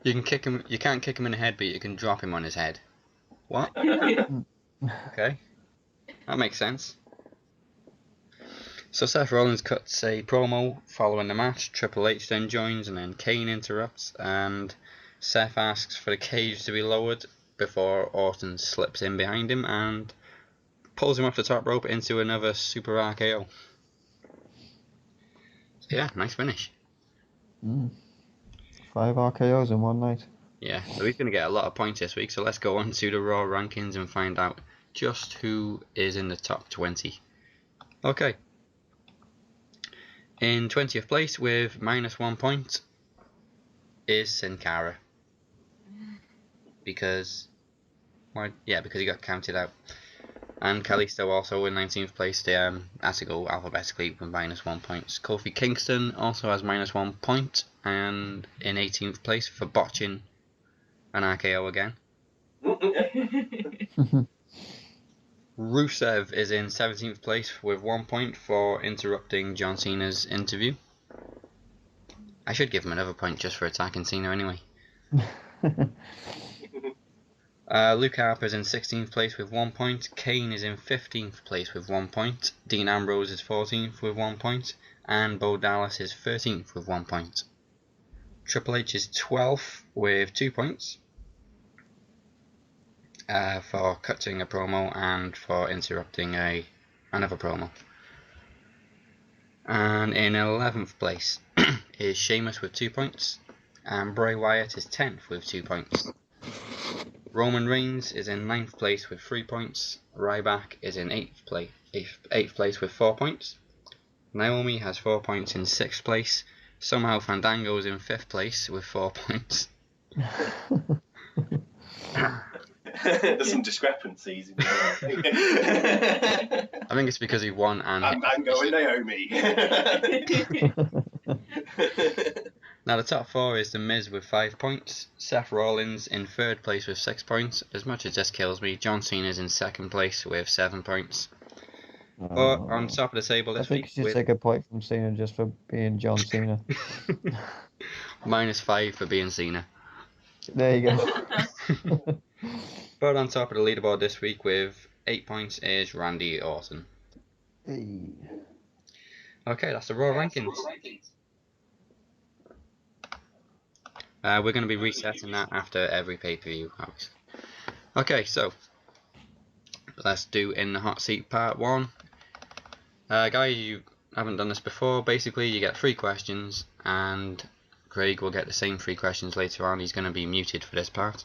can kick him. You can't kick him in the head, but you can drop him on his head. What? Okay, that makes sense. So Seth Rollins cuts a promo following the match. Triple H then joins, and then Kane interrupts, and Seth asks for the cage to be lowered before Orton slips in behind him and pulls him off the top rope into another Super RKO. So yeah, nice finish. 5 RKOs in one night. Yeah, so he's going to get a lot of points this week, so let's go on to the Raw rankings and find out just who is in the top 20. Okay. In 20th place with -1 point is Sin Cara. Because he got counted out. And Kalisto also in 19th place. They has to go alphabetically with -1 points. Kofi Kingston also has -1 point, and in 18th place for botching an RKO again. Rusev is in 17th place with 1 point for interrupting John Cena's interview. I should give him another point just for attacking Cena anyway. Luke Harper is in 16th place with 1 point. Kane is in 15th place with 1 point. Dean Ambrose is 14th with 1 point. And Bo Dallas is 13th with 1 point. Triple H is 12th with 2 points for cutting a promo and for interrupting another promo. And in 11th place is Sheamus with 2 points. And Bray Wyatt is 10th with 2 points. Roman Reigns is in 9th place with 3 points. Ryback is in 8th place with 4 points. Naomi has 4 points in 6th place. Somehow Fandango is in 5th place with 4 points. There's some discrepancies. I think it's because he won and Fandango and Naomi. Now the top 4 is The Miz with 5 points, Seth Rollins in 3rd place with 6 points. As much as this kills me, John Cena is in 2nd place with 7 points. But on top of the table this I think week, you should take a point from Cena just for being John Cena. -5 for being Cena. There you go. But on top of the leaderboard this week with 8 points is Randy Orton. Hey. Okay, that's the Raw rankings. We're going to be resetting that after every pay-per-view, obviously. Okay, so let's do In the Hot Seat Part 1. Guys, you haven't done this before. Basically, you get 3 questions, and Craig will get the same 3 questions later on. He's going to be muted for this part.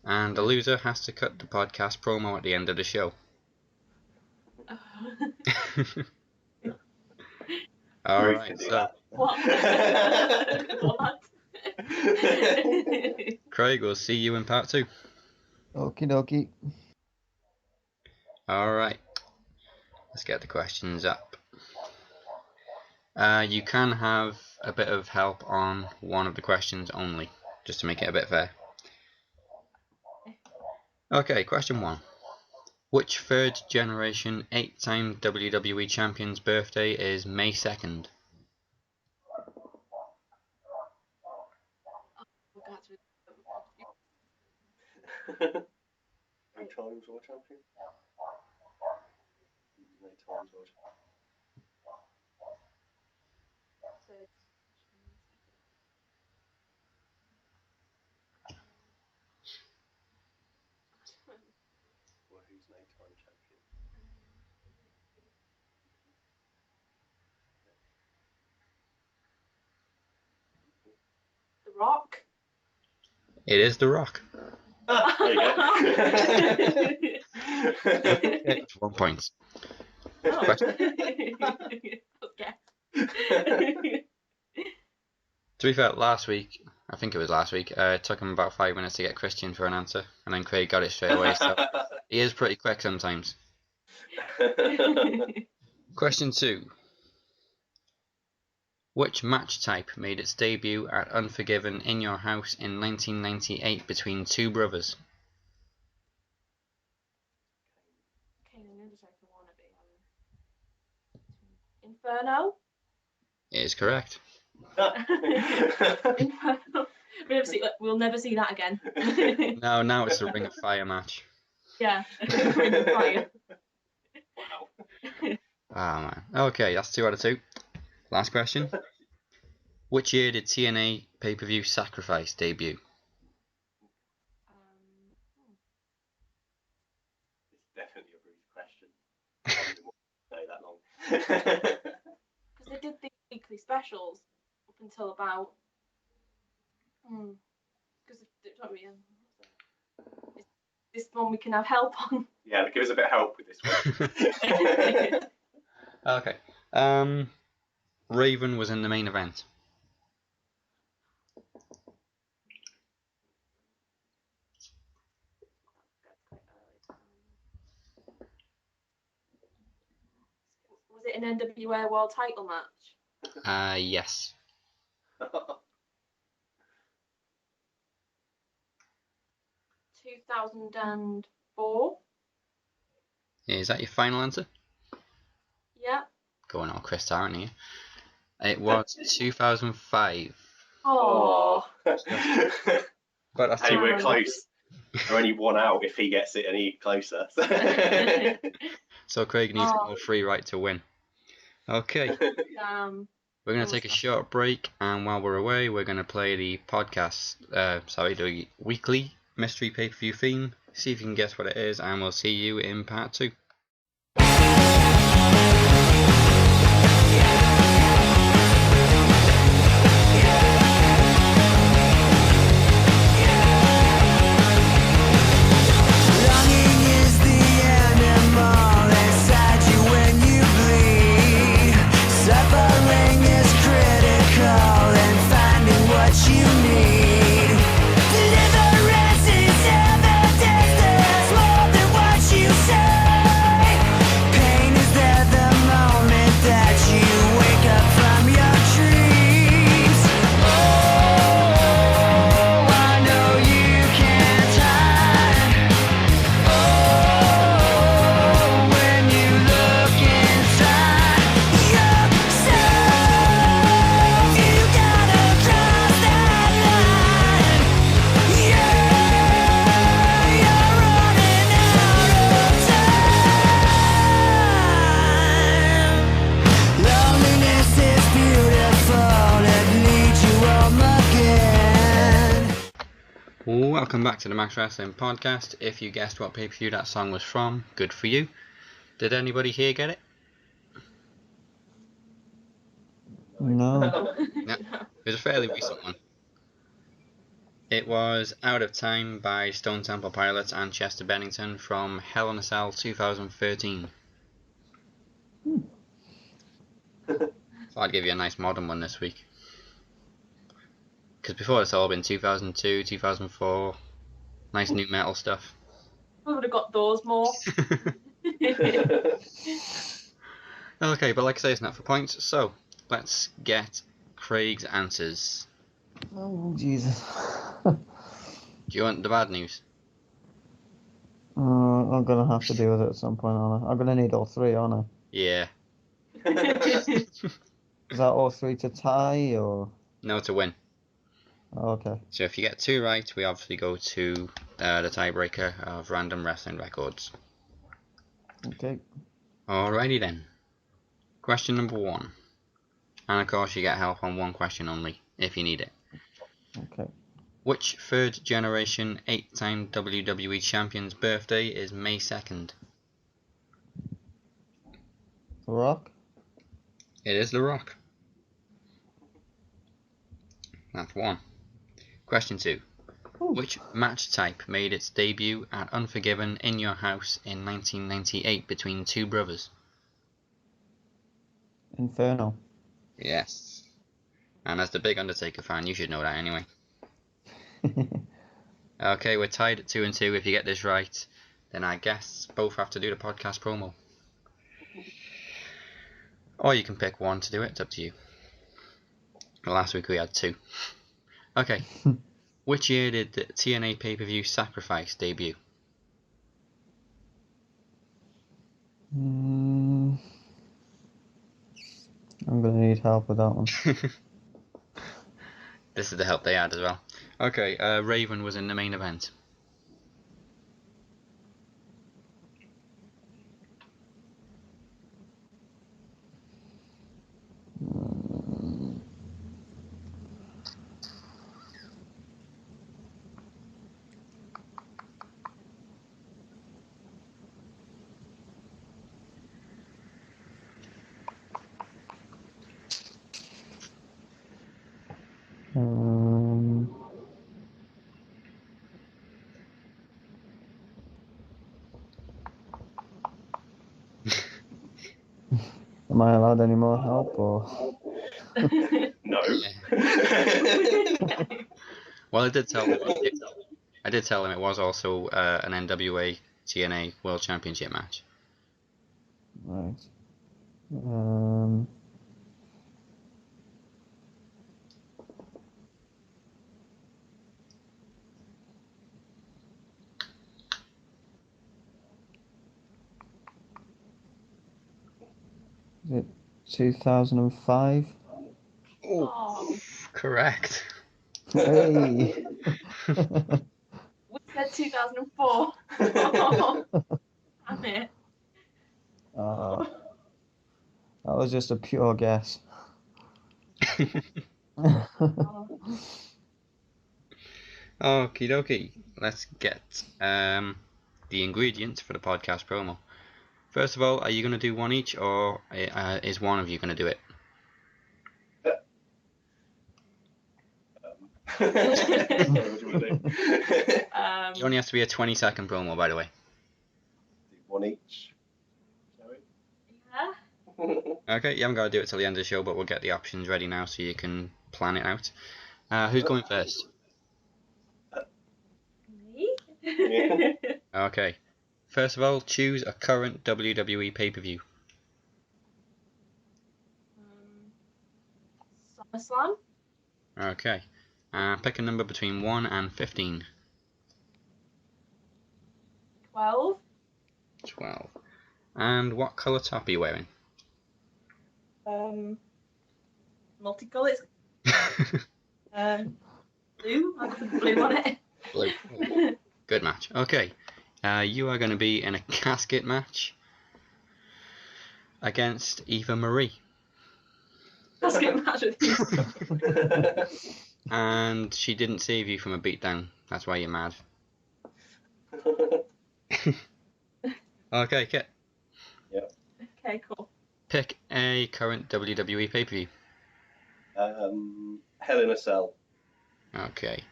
And the loser has to cut the podcast promo at the end of the show. Alright, so What? Craig, we'll see you in part 2. Okie dokie. Alright, let's get the questions up. You can have a bit of help on one of the questions only, just to make it a bit fair. Okay, question 1. Which 3rd generation 8-time WWE champion's birthday is May 2nd? Eight times world champion. 8 times world champion. Well, who's an 8-time champion? The Rock. It is The Rock. There you go. It's 1 point. Okay. To be fair, last week, I think it was last week, it took him about 5 minutes to get Christian for an answer, and then Craig got it straight away, so he is pretty quick sometimes. Question 2. Which match type made its debut at Unforgiven in Your House in 1998 between 2 brothers? Okay, I know the second one would be Inferno. It is correct. Inferno. We'll never see that again. No, now it's the Ring of Fire match. Yeah. Ring of Fire. Wow. Oh man. Okay, that's 2 out of 2. Last question. Which year did TNA pay-per-view Sacrifice debut? It's definitely a Ruth question. I didn't want to say that long. Because they did the weekly specials up until about. Because is this one we can have help on? Yeah, give us a bit of help with this one. Okay. Raven was in the main event. Was it an NWA World Title match? Yes. 2004. Is that your final answer? Yeah. Going on Chris Tarrant here. It was 2005. Oh. But that's Hey, we're Wow. close. We're only one out if he gets it any closer. So Craig needs Oh. all three right to win. Okay. Damn. We're going to take a short break, and while we're away, we're going to play the the weekly mystery pay-per-view theme. See if you can guess what it is, and we'll see you in part 2. Welcome back to the Max Wrestling Podcast. If you guessed what pay-per-view that song was from, good for you. Did anybody here get it? No. No. It was a fairly recent one. It was Out of Time by Stone Temple Pilots and Chester Bennington from Hell in a Cell 2013. So I'd give you a nice modern one this week. Because before it's all been 2002, 2004, nice new metal stuff. I would have got those more. Okay, but like I say, it's not for points, so let's get Craig's answers. Oh, Jesus. Do you want the bad news? I'm going to have to deal with it at some point, aren't I? I'm going to need all three, aren't I? Yeah. Is that all three to tie, or...? No, to win. Okay. So if you get two right, we obviously go to the tiebreaker of random wrestling records. Okay. Alrighty then. Question number 1. And of course you get help on one question only, if you need it. Okay. Which third generation 8-time WWE champion's birthday is May 2nd? The Rock? It is The Rock. That's 1. Question 2. Ooh. Which match type made its debut at Unforgiven in Your House in 1998 between two brothers? Inferno. Yes. And as the big Undertaker fan, you should know that anyway. Okay, we're tied at 2 and 2. If you get this right, then our guests both have to do the podcast promo. Or you can pick one to do it, it's up to you. Last week we had 2. Okay. Which year did the TNA pay-per-view Sacrifice debut? I'm going to need help with that one. This is the help they had as well. Okay, Raven was in the main event. Am I allowed any more help, or...? No. Well, I did tell him it was also an NWA TNA World Championship match. Right. Um, is it 2005? Oh, Correct. Hey! we said 2004. Damn it. Uh, that was just a pure guess. Oh, Okie dokie. Let's get the ingredients for the podcast promo. First of all, are you going to do one each, or is one of you going to do it? What do you want to do? It only has to be a 20-second promo, by the way. Do one each. Shall yeah. we? Okay, you haven't got to do it till the end of the show, but we'll get the options ready now so you can plan it out. Who's going first? Me? Okay. First of all, choose a current WWE pay-per-view. SummerSlam? Okay. Pick a number between 1 and 15. 12? 12. And what colour top are you wearing? Multicolours? Blue? I put blue on it. Blue. Good match. Okay. You are going to be in a casket match against Eva Marie. Casket match with you. And she didn't save you from a beatdown. That's why you're mad. Okay, Kit. Okay, cool. Pick a current WWE pay-per-view. Hell in a Cell. Okay.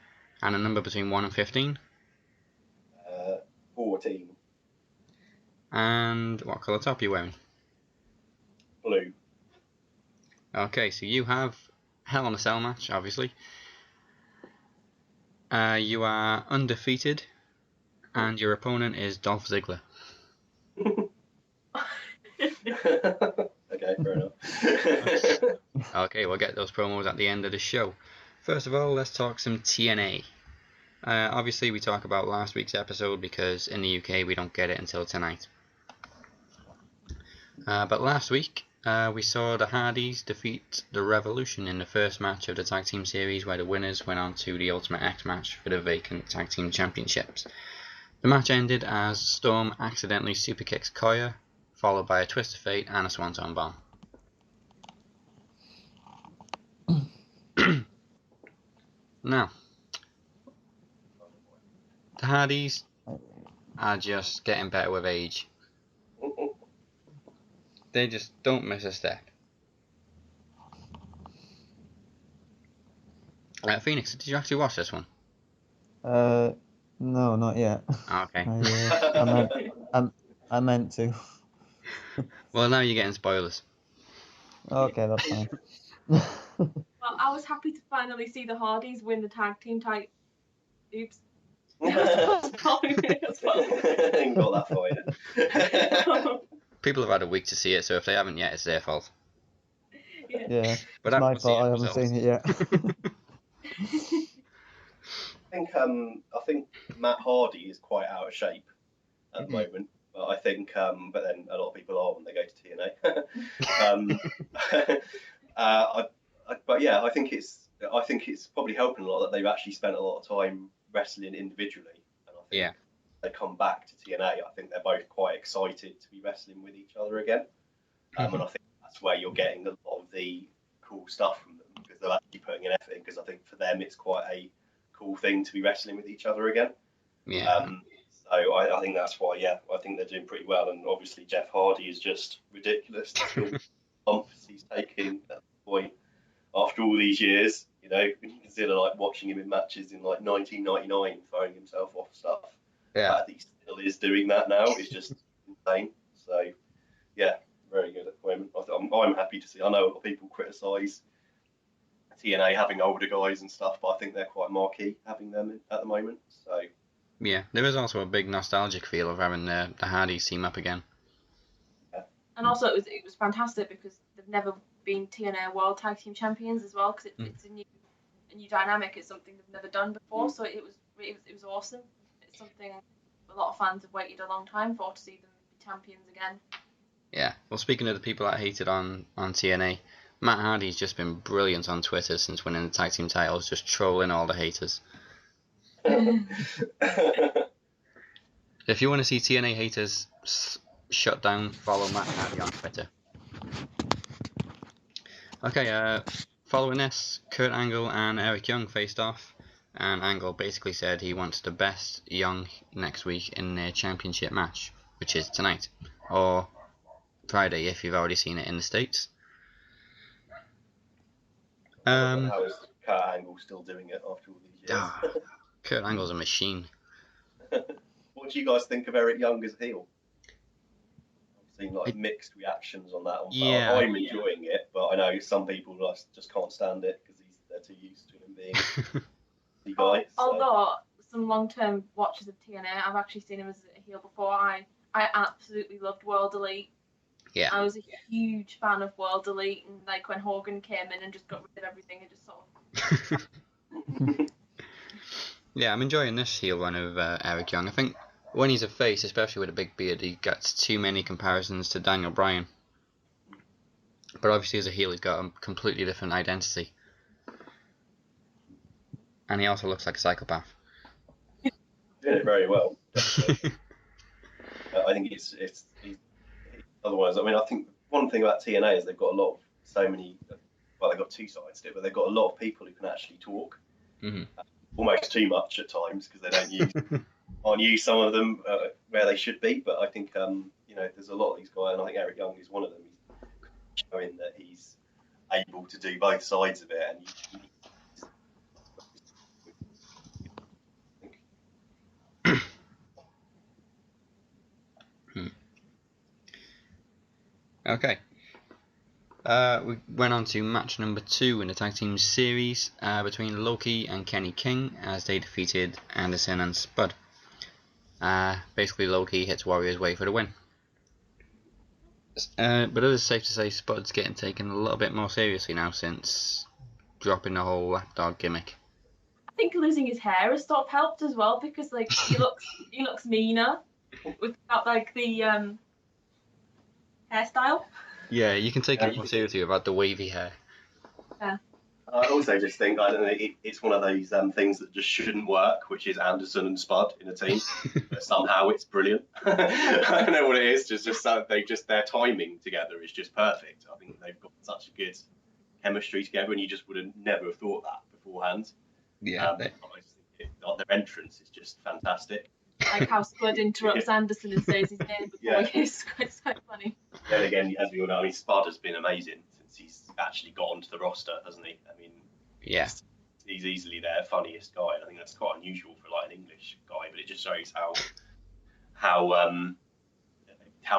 And a number between 1 and 15. 14. And what colour top are you wearing? Blue. Okay, so you have Hell in a Cell match, obviously. You are undefeated, and your opponent is Dolph Ziggler. Okay, fair enough. Okay, we'll get those promos at the end of the show. First of all, let's talk some TNA. Obviously, we talk about last week's episode because in the UK we don't get it until tonight. But last week, we saw the Hardys defeat the Revolution in the first match of the Tag Team Series, where the winners went on to the Ultimate X match for the vacant Tag Team Championships. The match ended as Storm accidentally superkicks Koya, followed by a Twist of Fate and a Swanton Bomb. Now, the Hardys are just getting better with age. They just don't miss a step. Phoenix, did you actually watch this one? No, not yet. Okay. I meant to. Well, now you're getting spoilers. Okay, that's fine. Well, I was happy to finally see the Hardys win the tag team title. Oops. Ain't got that far yet. People have had a week to see it, so if they haven't yet, it's their fault. Yeah, But it's my we'll see fault. it I haven't ourselves. seen it yet. I think Matt Hardy is quite out of shape at the moment. But I think, but then a lot of people are when they go to TNA. But yeah, I think it's probably helping a lot that they've actually spent a lot of time wrestling individually, and I think they come back to TNA. I think they're both quite excited to be wrestling with each other again, and I think that's where you're getting a lot of the cool stuff from them because they're actually putting an effort in. Because I think for them it's quite a cool thing to be wrestling with each other again. Yeah. So I think that's why, I think they're doing pretty well. And obviously Jeff Hardy is just ridiculous. The bumps he's taking at the point after all these years, when you consider like watching him in matches in like 1999, throwing himself off stuff. The fact that he still is doing that now is just insane. So yeah, very good at the moment. I'm happy to see. I know a lot of people criticise TNA having older guys and stuff, but I think they're quite marquee having them at the moment. So. Yeah, there is also a big nostalgic feel of having the Hardys team up again. And also it was fantastic because they've never been TNA World Tag Team Champions as well, because it's a new dynamic. It's something they've never done before, so it was awesome. It's something a lot of fans have waited a long time for, to see them be champions again. Yeah. Well, speaking of the people that hated on TNA, Matt Hardy's just been brilliant on Twitter since winning the tag team titles, just trolling all the haters. If you want to see TNA haters shut down, follow Matt Hardy on Twitter. Okay, following this, Kurt Angle and Eric Young faced off, and Angle basically said he wants to best Young next week in their championship match, which is tonight, or Friday if you've already seen it in the States. How is Kurt Angle still doing it after all these years? Kurt Angle's a machine. What do you guys think of Eric Young as heel? I've seen like mixed reactions on that. Yeah. I'm enjoying it, but I know some people just can't stand it because they're too used to him being the guy. Although some long-term watchers of TNA, I've actually seen him as a heel before. I absolutely loved World Elite. Yeah. I was a huge fan of World Elite, and like when Hogan came in and just got rid of everything and just sort of. Yeah, I'm enjoying this heel run of Eric Young. I think when he's a face, especially with a big beard, he gets too many comparisons to Daniel Bryan. But obviously as a heel, he's got a completely different identity. And he also looks like a psychopath. Doing it very well. I think he's otherwise. I mean, I think one thing about TNA is they've got they've got two sides to it, but they've got a lot of people who can actually talk. Mm-hmm. Almost too much at times because they aren't use some of them where they should be. But I think there's a lot of these guys, and I think Eric Young is one of them. He's showing that he's able to do both sides of it, and Okay. We went on to match number 2 in the tag team series between Loki and Kenny King as they defeated Anderson and Spud. Basically, Loki hits Warrior's Way for the win. But it is safe to say Spud's getting taken a little bit more seriously now since dropping the whole lapdog gimmick. I think losing his hair has sort of helped as well, because like he looks meaner without like the hairstyle. Yeah, you can take it more seriously without the wavy hair. Yeah. I also just think, I don't know, it's one of those things that just shouldn't work, which is Anderson and Spud in a team. But somehow it's brilliant. I don't know what it is. Just their timing together is just perfect. I think they've got such a good chemistry together, and you just would have never have thought that beforehand. Yeah. I just think their entrance is just fantastic. Like how Spud interrupts Anderson and says his name before it's quite funny. Then again, as we all know, I mean, Spud has been amazing since he's actually got onto the roster, hasn't he? I mean, Yeah. he's easily their funniest guy, and I think that's quite unusual for like an English guy. But it just shows how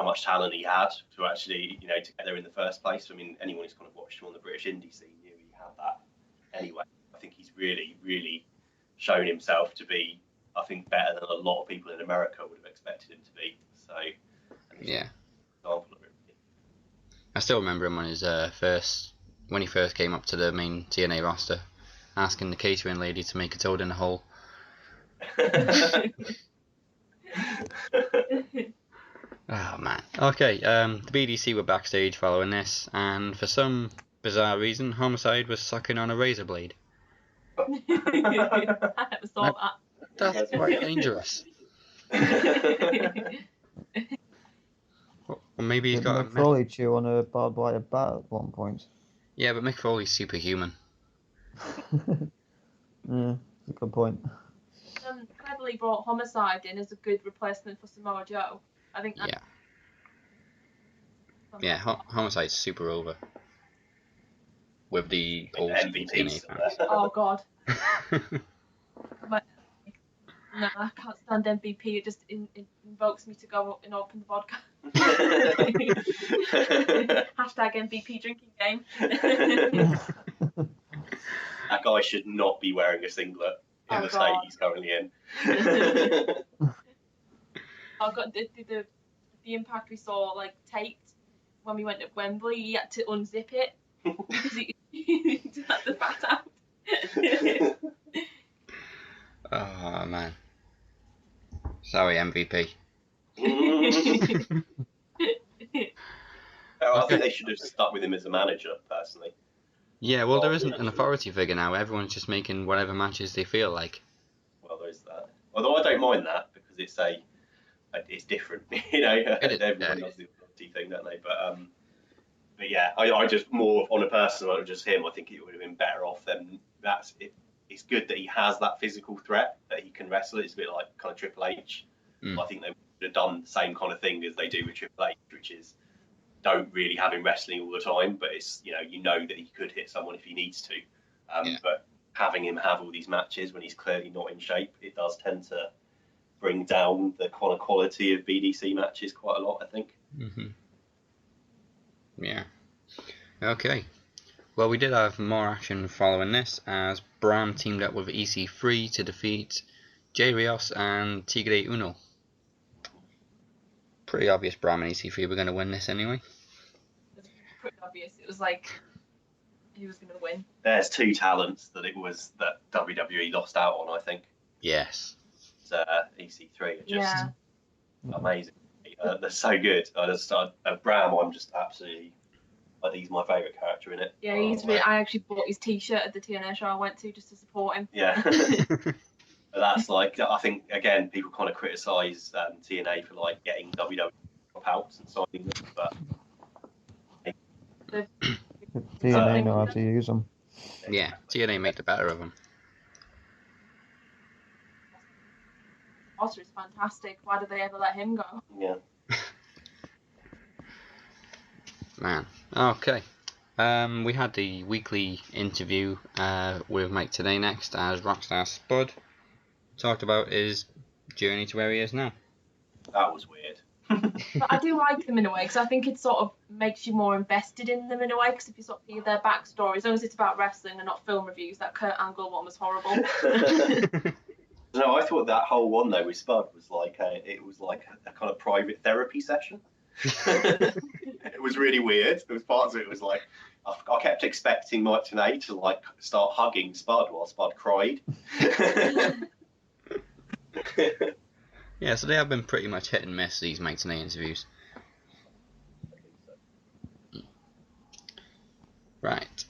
much talent he had to actually to get there in the first place. I mean, anyone who's kind of watched him on the British indie scene knew he had that. Anyway, I think he's really, really shown himself to be, I think, better than a lot of people in America would have expected him to be. So, Yeah. Example of it. I still remember him on his when he first came up to the main TNA roster, asking the catering lady to make a toad in the hole. Oh man. Okay, the BDC were backstage following this, and for some bizarre reason, Homicide was sucking on a razor blade. I never saw that. That's quite dangerous. Or maybe he's got a Mick Foley chew on a barbed wire bat at one point. Yeah, but Mick Foley's superhuman. Yeah, that's a good point. Cleverly brought Homicide in as a good replacement for Samoa Joe. I think. Yeah. Yeah, Homicide's super over. With the old MVP TNA fans. Oh God. No, I can't stand MVP. It just invokes me to go and open the vodka. Hashtag MVP drinking game. That guy should not be wearing a singlet in the state he's currently in. I've got the impact we saw like taped when we went to Wembley, he had to unzip it because he had the fat out. Oh man. Sorry, MVP. I think they should have stuck with him as a manager, personally. Yeah, well, there isn't an authority figure now. Everyone's just making whatever matches they feel like. Well, there's that. Although I don't mind that because it's different, Everyone does the authority thing, don't they? But yeah, I just more on a personal note, just him. I think it would have been better off than that's it. It's good that he has that physical threat that he can wrestle. It's a bit like kind of Triple H. I think they would have done the same kind of thing as they do with Triple H, which is don't really have him wrestling all the time, but it's you know that he could hit someone if he needs to. But having him have all these matches when he's clearly not in shape, it does tend to bring down the kind of quality of BDC matches quite a lot, I think. Mm-hmm. Yeah. Okay. Well, we did have more action following this as Bram teamed up with EC3 to defeat Jay Rios and Tigre Uno. Pretty obvious Bram and EC3 were going to win this anyway. It was pretty obvious. It was like he was going to win. There's two talents that WWE lost out on, I think. Yes. It's, EC3 are just amazing. They're so good. Bram, I'm just absolutely. I think he's my favourite character in it. Yeah, I actually bought his T-shirt at the TNA show I went to just to support him. Yeah. But that's like, I think, again, people kind of criticise TNA for like getting WWE dropouts and signing them, but TNA know how to use them. Yeah, TNA make the better of them. Oscar is fantastic. Why did they ever let him go? Yeah. Man. Okay. We had the weekly interview with Mike today next as Rockstar Spud talked about his journey to where he is now. That was weird. But I do like them in a way because I think it sort of makes you more invested in them in a way because if you sort of hear their backstory, as long as it's about wrestling and not film reviews, that Kurt Angle one was horrible. No, I thought that whole one though with Spud was like a kind of private therapy session. It was really weird. There was parts of it was like I kept expecting Mike Tenay to like start hugging Spud while Spud cried. Yeah, so they have been pretty much hit and miss, these Mike Tenay interviews. Right,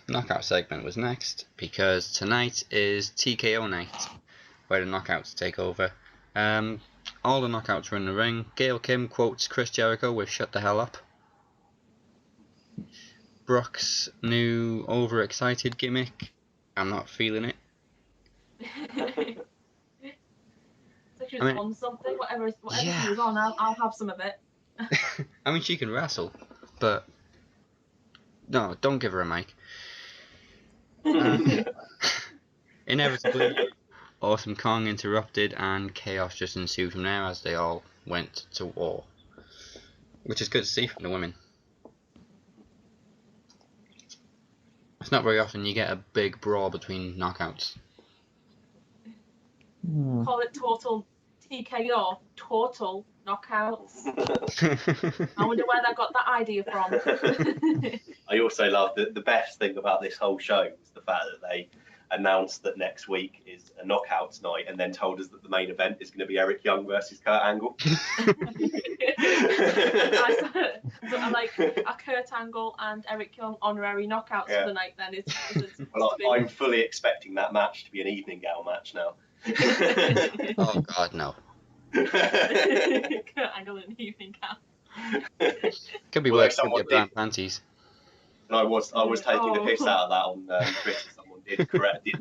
knockout segment was next because tonight is TKO night, where the knockouts take over. All the knockouts are in the ring. Gail Kim quotes Chris Jericho with "Shut the hell up." Brock's new overexcited gimmick. I'm not feeling it. She was on something, whatever she was on, I'll have some of it. I mean, she can wrestle, but no, don't give her a mic. Inevitably, Awesome Kong interrupted and chaos just ensued from there as they all went to war, which is good to see from the women. It's not very often you get a big brawl between knockouts. Call it total TKO, total knockouts. I wonder where they got that idea from. I also love the best thing about this whole show was the fact that they announced that next week is a knockouts night and then told us that the main event is going to be Eric Young versus Kurt Angle. I like a Kurt Angle and Eric Young honorary knockouts for the night then. Well, I'm fully expecting that match to be an evening gown match now. Oh god, no. Kurt Angle in evening gown. Could be worse with your brown panties. And I was taking the piss out of that on Twitter. Someone did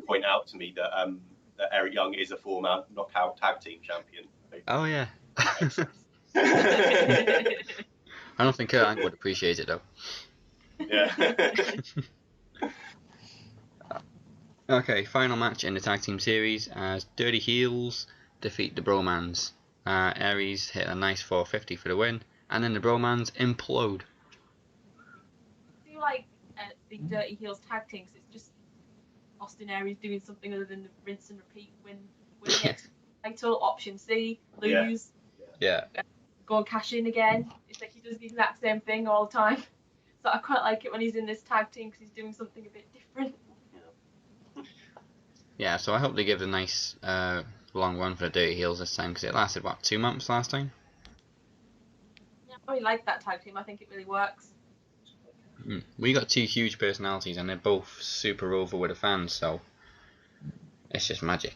point out to me that Eric Young is a former knockout tag team champion. Oh yeah. I don't think Kurt Angle would appreciate it though. Yeah. Okay, final match in the tag team series as Dirty Heels defeat the Bromans. Aries hit a nice 450 for the win, and then the Bromans implode. I feel like the Dirty Heels tag teams, it's just Austin Aries doing something other than the rinse and repeat. Win the title, option C, lose. Yeah. go and cash in again. It's like he does the exact same thing all the time. So I quite like it when he's in this tag team because he's doing something a bit different. Yeah, so I hope they give a nice long run for the Dirty Heels this time, because it lasted, what, 2 months last time? Yeah, I really like that tag team. I think it really works. We got 2 huge personalities, and they're both super over with the fans, so it's just magic.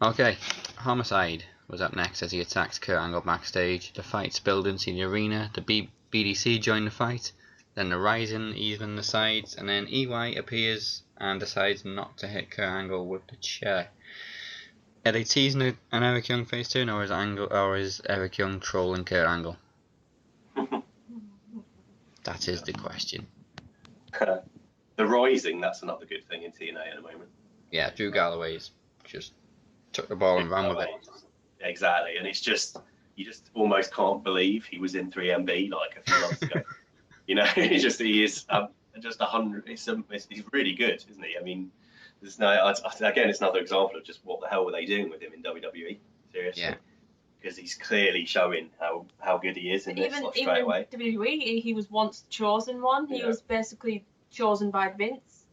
Okay, Homicide was up next as he attacked Kurt Angle backstage. The fight spilled into the arena. The BDC joined the fight. Then the Rising even the sides, and then EY appears and decides not to hit Kurt Angle with the chair. Are they teasing an Eric Young face turn, or is Eric Young trolling Kurt Angle? That is the question. The Rising, that's another good thing in TNA at the moment. Yeah, Drew Galloway's just took the ball and ran with it. Exactly, and it's just, you just almost can't believe he was in 3MB like a few months ago. You know, he is just 100. He's really good, isn't he? I mean, there's no. Again, it's another example of just what the hell were they doing with him in WWE? Seriously, Yeah. Because he's clearly showing how good he is in this straight away. Even in WWE, he was once chosen one. He was basically chosen by Vince.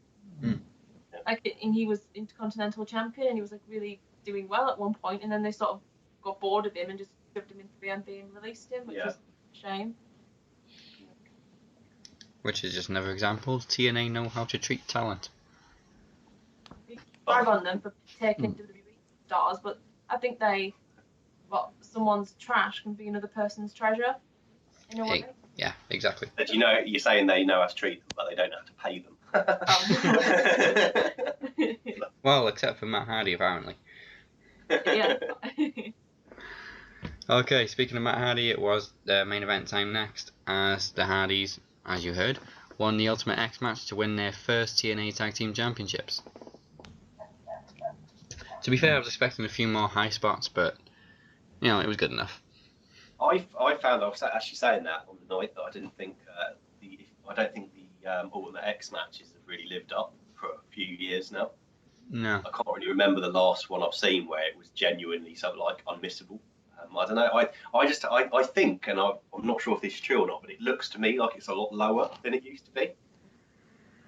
Like, and he was Intercontinental Champion, and he was like really doing well at one point, and then they sort of got bored of him and just shoved him in 3MB and released him, which was a shame. Which is just another example. TNA know how to treat talent. Brag on them for taking WWE stars, but I think someone's trash can be another person's treasure. In a way. Yeah, exactly. But you're saying they know how to treat them, but they don't have to pay them. Well, except for Matt Hardy, apparently. Yeah. Okay, speaking of Matt Hardy, it was the main event time next, as the Hardys, as you heard, won the Ultimate X match to win their first TNA Tag Team Championships. To be fair, I was expecting a few more high spots, but it was good enough. I found, I was actually saying that on the night, that I didn't think the Ultimate X matches have really lived up for a few years now. No. I can't really remember the last one I've seen where it was genuinely so like unmissable. I don't know. I think, and I'm not sure if this is true or not, but it looks to me like it's a lot lower than it used to be.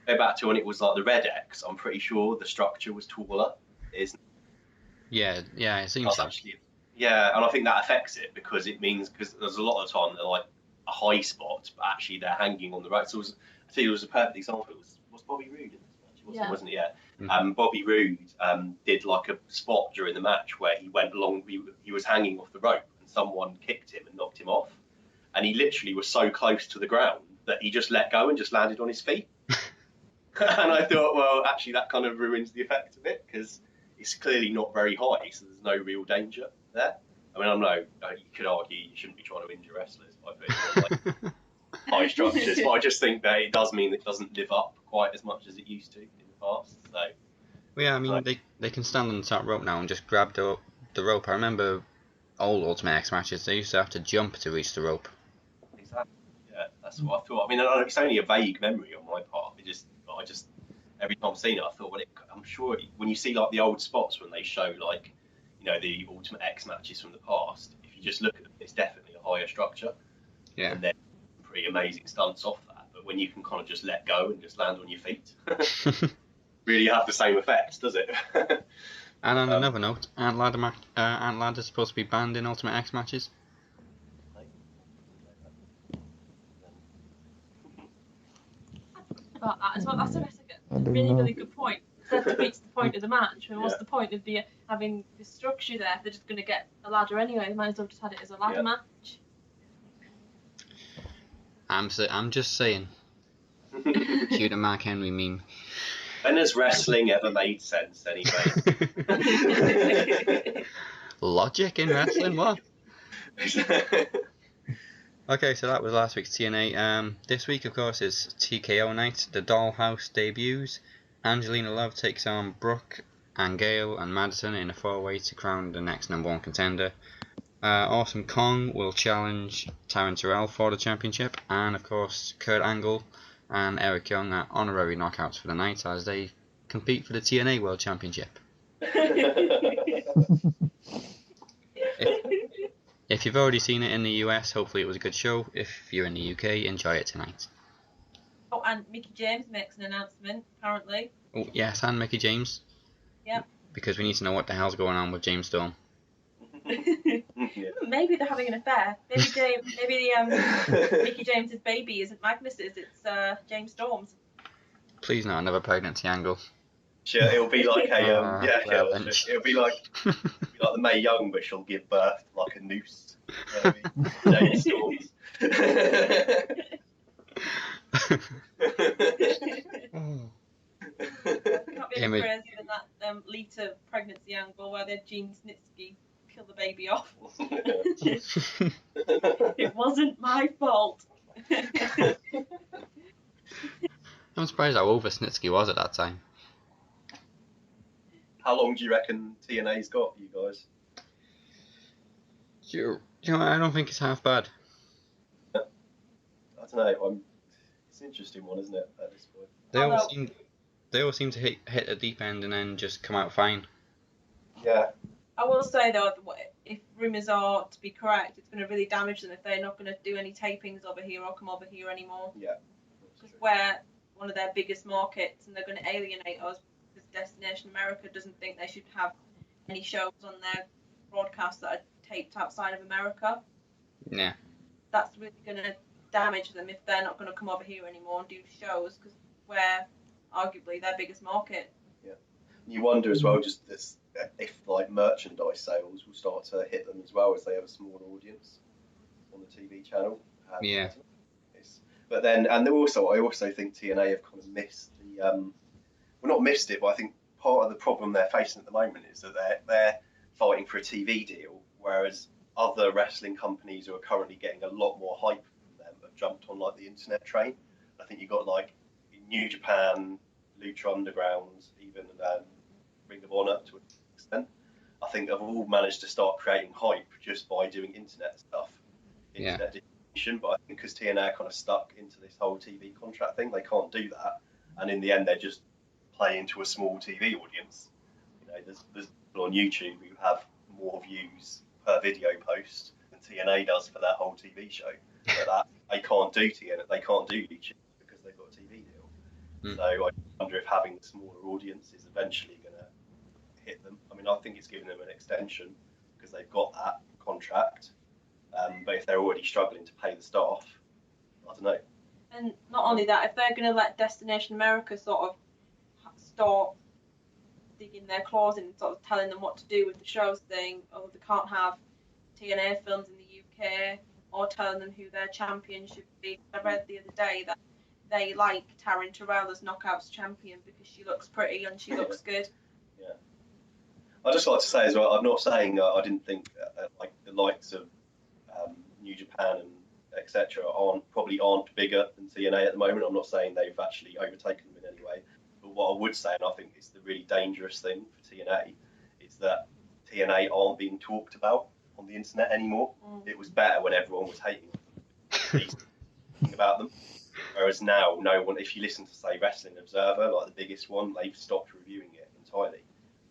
Go back to when it was like the Red X. I'm pretty sure the structure was taller. Yeah, it seems so. Yeah, and I think that affects it because there's a lot of the time they're like a high spot, but actually they're hanging on the road. So it was a perfect example. It was Bobby Roode in this match, wasn't it? Yeah. Bobby Roode did like a spot during the match where he went along, he was hanging off the rope and someone kicked him and knocked him off, and he literally was so close to the ground that he just let go and just landed on his feet. And I thought, well, actually that kind of ruins the effect of it because it's clearly not very high, so there's no real danger there. I mean, you could argue you shouldn't be trying to injure wrestlers by putting on like high structures, but I just think that it does mean it doesn't live up quite as much as it used to in the past. So. Well, yeah, I mean, they can stand on the top rope now and just grab the rope. I remember old Ultimate X matches, they used to have to jump to reach the rope. Exactly. Yeah, that's what I thought. I mean, it's only a vague memory on my part. I just every time I've seen it, I thought, well, I'm sure when you see like the old spots when they show like, the Ultimate X matches from the past, if you just look at them, it's definitely a higher structure. Yeah. And then pretty amazing stunts off that. But when you can kind of just let go and just land on your feet, really have the same effect, does it? And on another note, Ant Ladder's supposed to be banned in Ultimate X matches. About that as well. That's a really good point. That defeats the point of the match. And what's the point of having the structure there if they're just going to get a ladder anyway? They might as well just had it as a ladder match. I'm just saying. Cue the Mark Henry meme. When has wrestling ever made sense anyway? Logic in wrestling, what? Okay, so that was last week's TNA. This week, of course, is TKO night. The Dollhouse debuts. Angelina Love takes on Brooke and Gail and Madison in a 4-way to crown the next #1 contender. Awesome Kong will challenge Taryn Terrell for the championship, and of course Kurt Angle and Eric Young are honorary knockouts for the night as they compete for the TNA World Championship. If you've already seen it in the US, hopefully it was a good show. If you're in the UK, enjoy it tonight. Oh, and Mickey James makes an announcement, apparently. Oh, yes, and Mickey James. Yep. Because we need to know what the hell's going on with James Storm. Maybe they're having an affair. Maybe Mickey James's baby isn't Magnus's, it's James Storm's. Please not another pregnancy angle. Sure, it'll be like well, it'll be like the Mae Young, but she'll give birth to like a noose. James Storms. Not being crazy than that Lita pregnancy angle where they had Gene Snitsky kill the baby off. It wasn't my fault. I'm surprised how over Snitsky was at that time. How long do you reckon TNA's got, you guys? You know, I don't think it's half bad. I don't know. It's an interesting one, isn't it? At this point, They all seem to hit a deep end and then just come out fine. yeah. I will say though, if rumours are to be correct, it's going to really damage them if they're not going to do any tapings over here or come over here anymore. Yeah. Because we're one of their biggest markets, and they're going to alienate us because Destination America doesn't think they should have any shows on their broadcasts that are taped outside of America. Yeah. That's really going to damage them if they're not going to come over here anymore and do shows, because we're arguably their biggest market. Yeah. You wonder as well, just this, if like merchandise sales will start to hit them as well, as they have a smaller audience on the TV channel. Yeah. But then, and also, I also think TNA have kind of missed the, well, not missed it, but I think part of the problem they're facing at the moment is that they're fighting for a TV deal, whereas other wrestling companies who are currently getting a lot more hype from them have jumped on like the internet train. I think you've got like New Japan, Lucha Underground, even Ring of Honor to an extent. I think have all managed to start creating hype just by doing internet stuff, internet distribution. But I think because TNA are kind of stuck into this whole TV contract thing, they can't do that. And in the end, they're just playing to a small TV audience. You know, there's people on YouTube who have more views per video post than TNA does for their whole TV show. But that they can't do TNA, they can't do YouTube because they've got a TV deal. So I wonder if having a smaller audience is eventually going to hit them. I mean, I think it's giving them an extension because they've got that contract. But if they're already struggling to pay the staff, I don't know. And not only that, if they're going to let Destination America sort of start digging their claws in and sort of telling them what to do with the shows, saying, oh, they can't have TNA films in the UK, or telling them who their champion should be. I read the other day that they like Taryn Terrell as Knockouts champion because she looks pretty and she looks good. Yeah. I'd just like to say as well, I'm not saying I didn't think like the likes of New Japan and etc. probably aren't bigger than TNA at the moment. I'm not saying they've actually overtaken them in any way. But what I would say, and I think it's the really dangerous thing for TNA, is that TNA aren't being talked about on the internet anymore. It was better when everyone was hating about them. Whereas now, no one, if you listen to, say, Wrestling Observer, like the biggest one, they've stopped reviewing it entirely.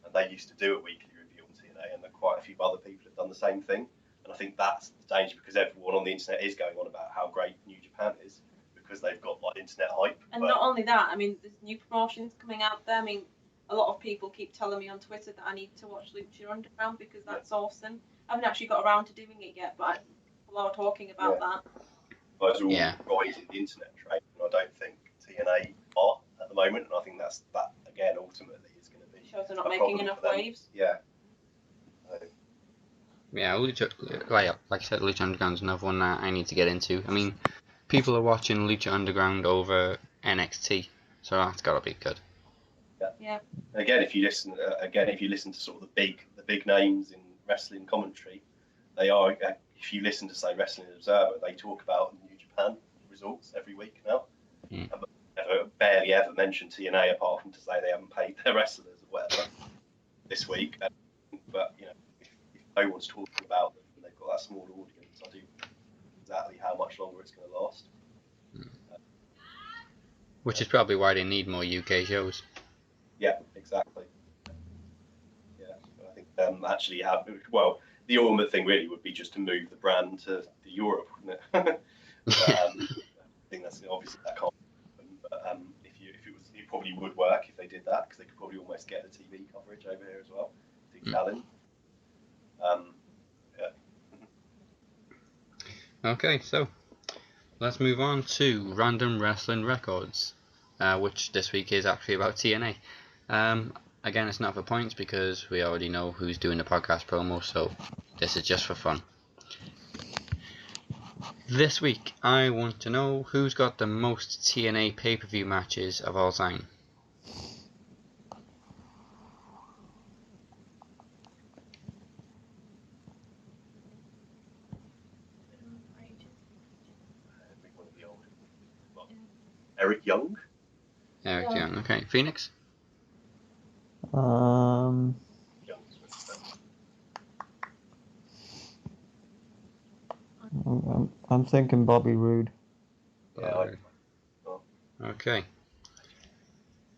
And they used to do a weekly review on TNA, and quite a few other people have done the same thing. And I think that's the danger, because everyone on the internet is going on about how great New Japan is, because they've got like internet hype. And not only that, I mean, there's new promotions coming out there. I mean, a lot of people keep telling me on Twitter that I need to watch Lucha Underground because that's awesome. I haven't actually got around to doing it yet, but people are talking about that. Those are all riding the internet trade, and I don't think TNA are at the moment. And I think that again ultimately is going to be shows are not making enough waves. Yeah. Yeah, Lucha, like I said, Lucha Underground's another one that I need to get into. I mean, people are watching Lucha Underground over NXT, so that's got to be good. Yeah. Again, if you listen to sort of the big names in wrestling commentary, they are. If you listen to, say, Wrestling Observer, they talk about New Japan results every week now. But never, barely ever mention TNA apart from to say they haven't paid their wrestlers or whatever this week. But you know, if no one's talking about them and they've got that small audience, I do exactly how much longer it's going to last. Which is probably why they need more UK shows. Yeah, exactly. actually have. Well, the ultimate thing really would be just to move the brand to Europe, wouldn't it? But, I think that's obviously that can't happen. But if it was, it probably would work if they did that, because they could probably almost get the TV coverage over here as well. Do challenge. Yeah. Okay, so let's move on to Random Wrestling Records, which this week is actually about TNA. Again, it's not for points because we already know who's doing the podcast promo, so this is just for fun. This week, I want to know who's got the most TNA pay-per-view matches of all time. One of the old. Well, Eric Young. Eric Yeah. Young. Okay, Phoenix. Young's I'm thinking Bobby Roode. yeah, Okay.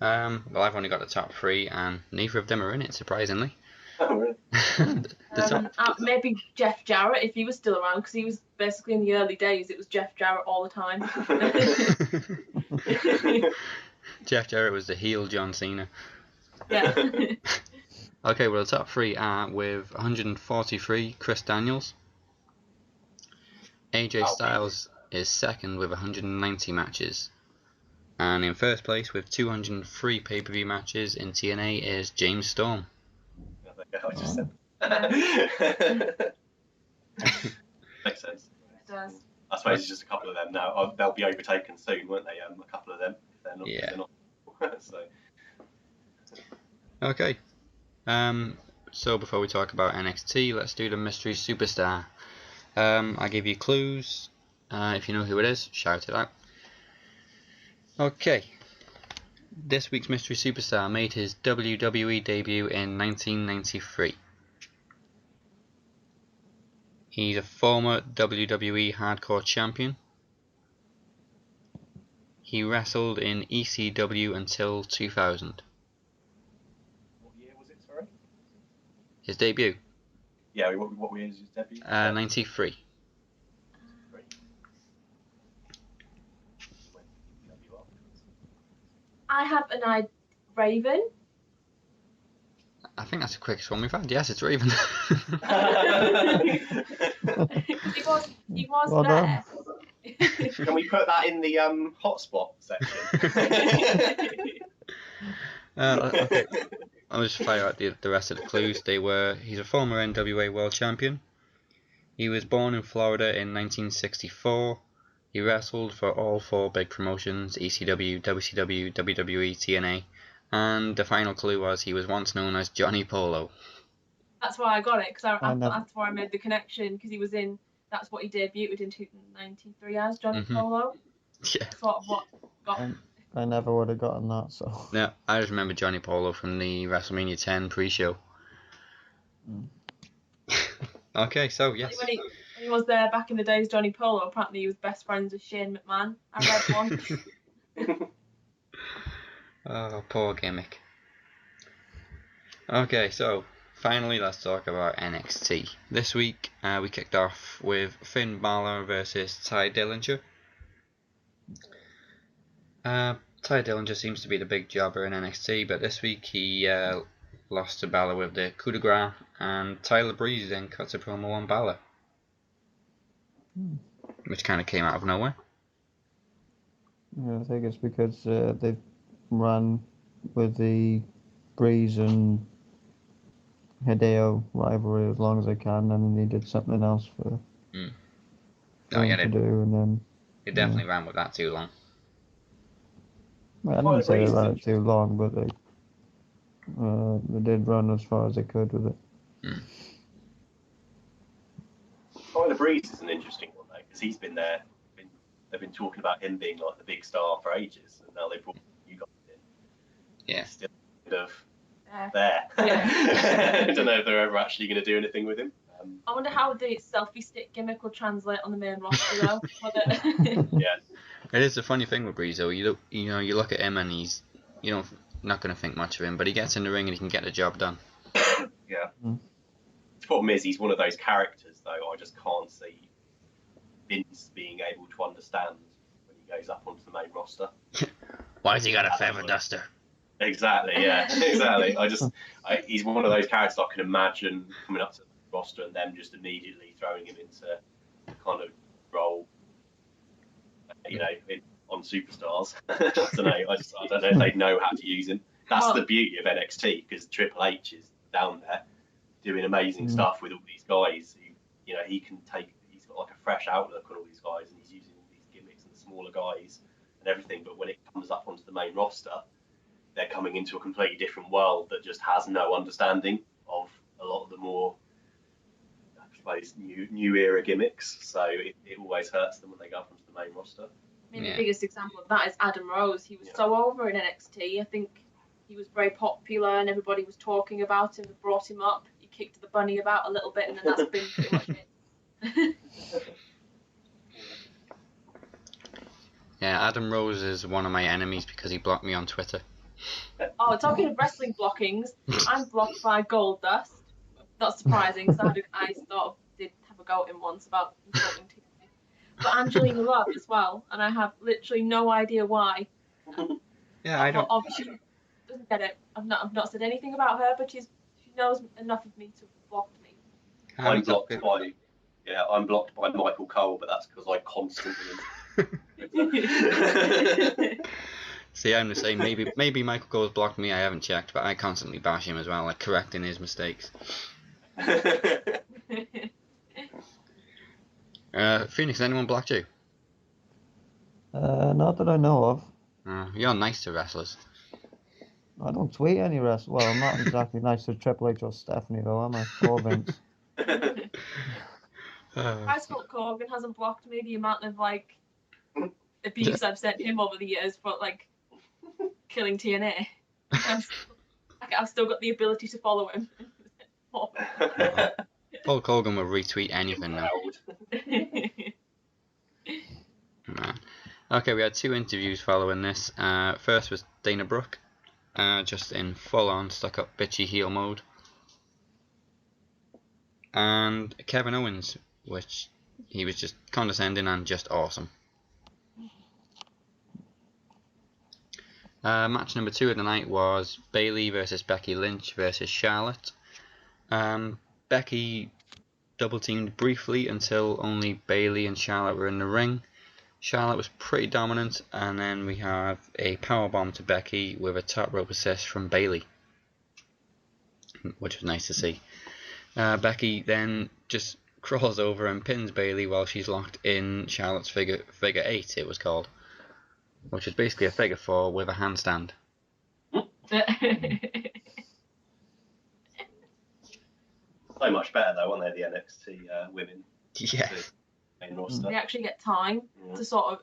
Well, I've only got the top three, and neither of them are in it, surprisingly. Oh, really? The top, Maybe Jeff Jarrett if he was still around, because he was basically in the early days. It was Jeff Jarrett all the time. Jeff Jarrett was the heel John Cena. Yeah. Okay, well, the top three are with 143, Chris Daniels. AJ Styles is second with 190 matches. And in first place with 203 pay-per-view matches in TNA is James Storm. I just said. Makes sense. It does. I suppose it's just a couple of them now. They'll be overtaken soon, won't they? A couple of them. If they're not. Yeah. If they're not. So. Okay. So before we talk about NXT, let's do the mystery superstar. I give you clues. If you know who it is, shout it out. Okay. This week's mystery superstar made his WWE debut in 1993. He's a former WWE Hardcore Champion. He wrestled in ECW until 2000. What year was it? Sorry. His debut? Yeah. What year is his debut? 93. I have an idea. Raven. I think that's the quickest one we've had. Yes, it's Raven. He was Well there. Can we put that in the hotspot section? Okay. I'll just fire out the rest of the clues. He's a former NWA World Champion. He was born in Florida in 1964. He wrestled for all four big promotions, ECW, WCW, WWE, TNA. And the final clue was he was once known as Johnny Polo. That's why I got it, because I know. that's why I made the connection, because he was in. That's what he debuted in 1993 as Johnny Polo. Yeah. Sort of what got. I never would have gotten that, so. No, I just remember Johnny Polo from the WrestleMania 10 pre-show. Okay, so yes. When he was there back in the days, Johnny Polo, apparently he was best friends with Shane McMahon. I read once. Oh, poor gimmick. Okay, so finally let's talk about NXT. This week we kicked off with Finn Balor versus Ty Dillinger. Ty Dillinger seems to be the big jobber in NXT, but this week he lost to Balor with the coup de grace, and Tyler Breeze then cuts a promo on Balor, which kind of came out of nowhere. Yeah, I think it's because they've run with the Breeze and Hideo rivalry as long as they can, and then they did something else for them to do, and then They definitely ran with that too long. well, I didn't say they ran it too long, but they did run as far as they could with it. Tyler Breeze is an interesting one though, because he's been there. They've been talking about him being like the big star for ages, and now they brought you guys in. Yeah. He's still kind of there. I don't know if they're ever actually going to do anything with him. I wonder how the selfie stick gimmick will translate on the main roster though. Yeah. It is a funny thing with Breeze though. You look at him and he's not going to think much of him, but he gets in the ring and he can get the job done. Yeah. The problem is he's one of those characters, though. I just can't see Vince being able to understand when he goes up onto the main roster. Why's he got a feather duster? Exactly, yeah, exactly. He's one of those characters I can imagine coming up to the roster and them just immediately throwing him into the kind of role, on Superstars. I don't know. I don't know if they know how to use him. That's the beauty of NXT, because Triple H is down there doing amazing stuff with all these guys. Who, he can take. He's got like a fresh outlook on all these guys, and he's using all these gimmicks and the smaller guys and everything. But when it comes up onto the main roster, they're coming into a completely different world that just has no understanding of a lot of the more, I suppose, new era gimmicks. So it always hurts them when they go up onto the main roster. I mean, the biggest example of that is Adam Rose. He was so over in NXT. I think he was very popular and everybody was talking about him. They brought him up. He kicked the bunny about a little bit, and then that's been pretty much it. Yeah, Adam Rose is one of my enemies because he blocked me on Twitter. Oh, talking of wrestling blockings, I'm blocked by Goldust. Not surprising, because I sort of did have a go at him once about insulting TNA. But Angelina Love as well, and I have literally no idea why. Yeah, I don't. She doesn't get it. I've not said anything about her, but she knows enough of me to block me. I'm blocked by Michael Cole, but that's because I constantly. See, I'm the same. Maybe Michael Cole's blocked me. I haven't checked, but I constantly bash him as well, like correcting his mistakes. Phoenix, anyone blocked you? Not that I know of. You're nice to wrestlers. I don't tweet any rest. Well, I'm not exactly nice to Triple H or Stephanie, though, am I? Or Vince. Ice Hulk Hogan hasn't blocked me. The amount of abuse I've sent him over the years for killing TNA. I've still got the ability to follow him. Hulk Hogan will retweet anything now. Man. Okay, we had 2 interviews following this. First was Dana Brooke, just in full-on stuck-up bitchy heel mode. And Kevin Owens, which he was just condescending and just awesome. Match number 2 of the night was Bayley versus Becky Lynch versus Charlotte. Becky double-teamed briefly until only Bayley and Charlotte were in the ring. Charlotte was pretty dominant, and then we have a powerbomb to Becky with a top rope assist from Bayley, which was nice to see. Becky then just crawls over and pins Bayley while she's locked in Charlotte's figure 8, it was called, which is basically a figure 4 with a handstand. So much better though, aren't they, the NXT women? Yeah. They actually get time to sort of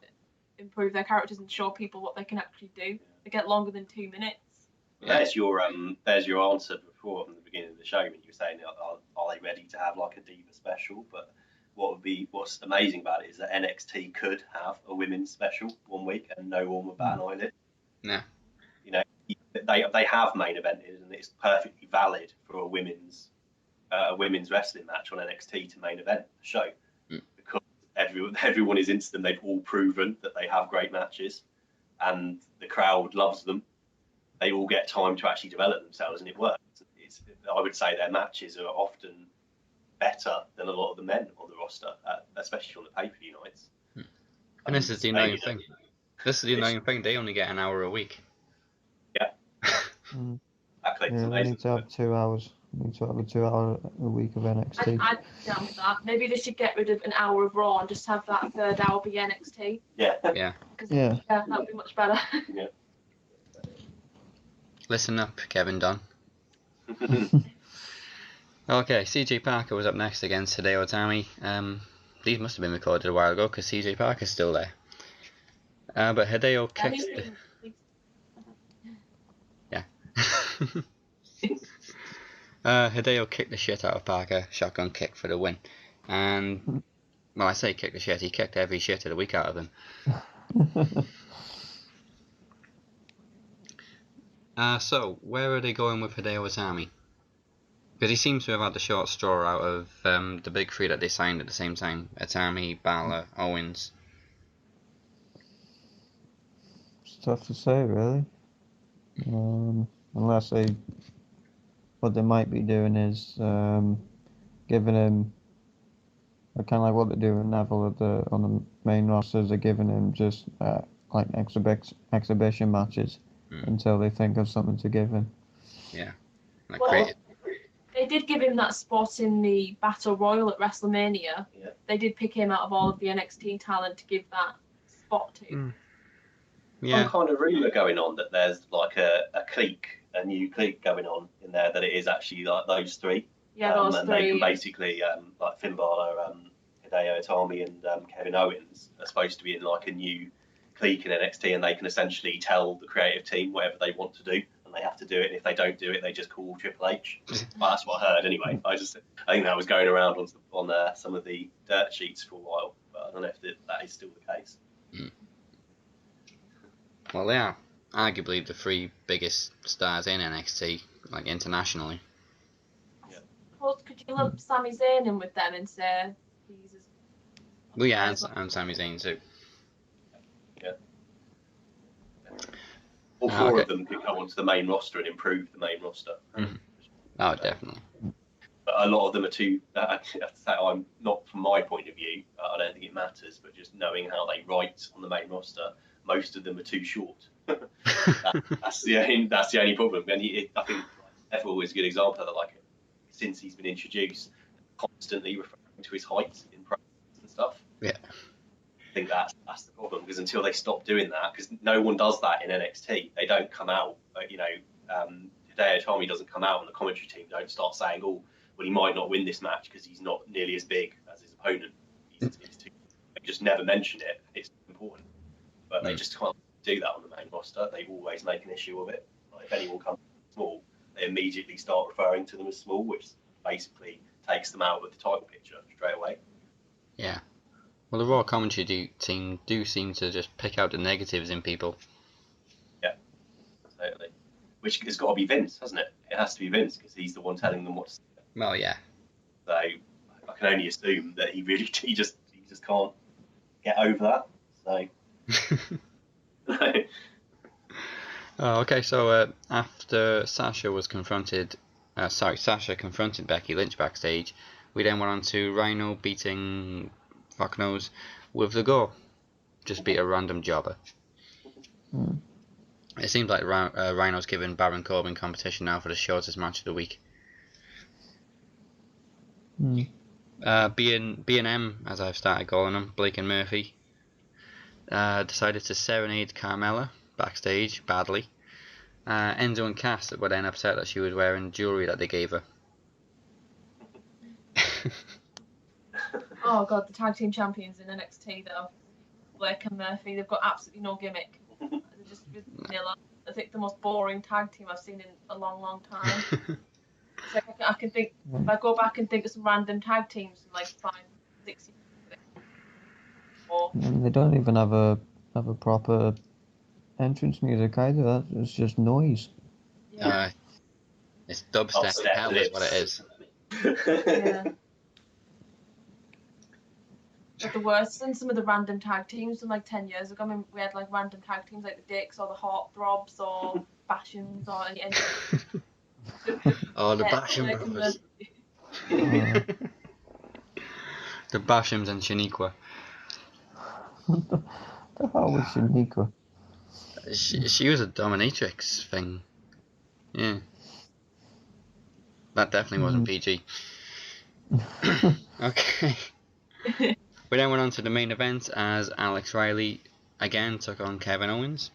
improve their characters and show people what they can actually do. They get longer than 2 minutes. There's your answer before from the beginning of the show when you were saying, are they ready to have like a Diva special? But what's amazing about it is that NXT could have a women's special one week and no one would bat an eyelid. Yeah. They have main evented, and it's perfectly valid for a women's wrestling match on NXT to main event the show, because everyone is into them. They've all proven that they have great matches, and the crowd loves them. They all get time to actually develop themselves, and it works. I would say their matches are often better than a lot of the men on the roster, especially on the pay-per-view nights. And this is the annoying thing. They only get an hour a week. Yeah. Exactly. Yeah, we need to have 2 hours. We need to have a 2 hour a week of NXT. I'd down with that. Maybe they should get rid of an hour of Raw and just have that third hour be NXT. Yeah. Yeah. Yeah, that would be much better. Yeah. Listen up, Kevin Dunn. Okay, CJ Parker was up next against Hideo Itami. These must have been recorded a while ago because CJ Parker's still there. But Hideo kicked. Yeah. Hideo kicked the shit out of Parker, shotgun kick for the win. And, well, I say kick the shit, he kicked every shit of the week out of him. So, where are they going with Hideo Itami? Because he seems to have had the short straw out of the big three that they signed at the same time: Itami, Balor, Owens. It's tough to say, really. Unless what they might be doing is giving him, kind of like what they do with Neville on the main rosters. They're giving him just like exhibition matches until they think of something to give him. Yeah. Like Well, they did give him that spot in the Battle Royal at WrestleMania. Yeah. They did pick him out of all of the NXT talent to give that spot to. Yeah. Some kind of rumour going on that there's like a new clique going on in there, that it is actually like those three. Yeah, those and three. they can basically, like Finn Balor, Hideo Itami, and Kevin Owens are supposed to be in like a new clique in NXT, and they can essentially tell the creative team whatever they want to do, and they have to do it. And if they don't do it, they just call Triple H. Well, that's what I heard anyway. I think that was going around on some of the dirt sheets for a while, but I don't know if that is still the case. Well, they are arguably the three biggest stars in NXT, like internationally. Well, could you lump Sami Zayn in with them and say he's as... Well, yeah, and Sami Zayn too. Yeah. All four okay. of them could come onto the main roster and improve the main roster. Mm-hmm. Oh, definitely. But a lot of them are too. I'm not from my point of view. I don't think it matters. But just knowing how they write on the main roster, most of them are too short. That's the only problem. And I think Neville is a good example of that. Like, since he's been introduced, constantly referring to his height in practice and stuff. Yeah. I think that's the problem, because until they stop doing that, because no one does that in NXT. They don't come out, Hideo Itami doesn't come out, and the commentary team don't start saying, "Oh, well, he might not win this match because he's not nearly as big as his opponent." They just never mention it. It's important, but they just can't do that on the main roster. They always make an issue of it. Like, if anyone comes small, they immediately start referring to them as small, which basically takes them out of the title picture straight away. Yeah. Well, the Raw commentary team do seem to just pick out the negatives in people. Yeah, totally. Which has got to be Vince, hasn't it? It has to be Vince, because he's the one telling them what to say. Well, yeah. So I can only assume that he just can't get over that. So. Okay, so after Sasha confronted Becky Lynch backstage, we then went on to Rhino beating fuck knows with the Go. Just beat a random jobber. It seems like Rhino's giving Baron Corbin competition now for the shortest match of the week. B&M, as I've started calling them, Blake and Murphy, decided to serenade Carmella backstage badly. Enzo and Cass were then upset that she was wearing jewellery that they gave her. Oh god, the tag team champions in NXT though, Blake and Murphy, they've got absolutely no gimmick. They're just vanilla. I think the most boring tag team I've seen in a long, long time. It's like I can think, if I go back and think of some random tag teams from like 5, 6 years ago. They don't even have a proper entrance music either. It's just noise. Yeah. It's dubstep hell is what it is. Yeah. But the worst than some of the random tag teams from like 10 years ago. I mean, we had like random tag teams like the Dicks or the Heartthrobs or Bashams or any. Oh, the Basham brothers. The Bashams and Shaniqua. The hell was Shaniqua? She was a dominatrix thing. Yeah. That definitely wasn't PG. Okay. We then went on to the main event as Alex Riley again took on Kevin Owens.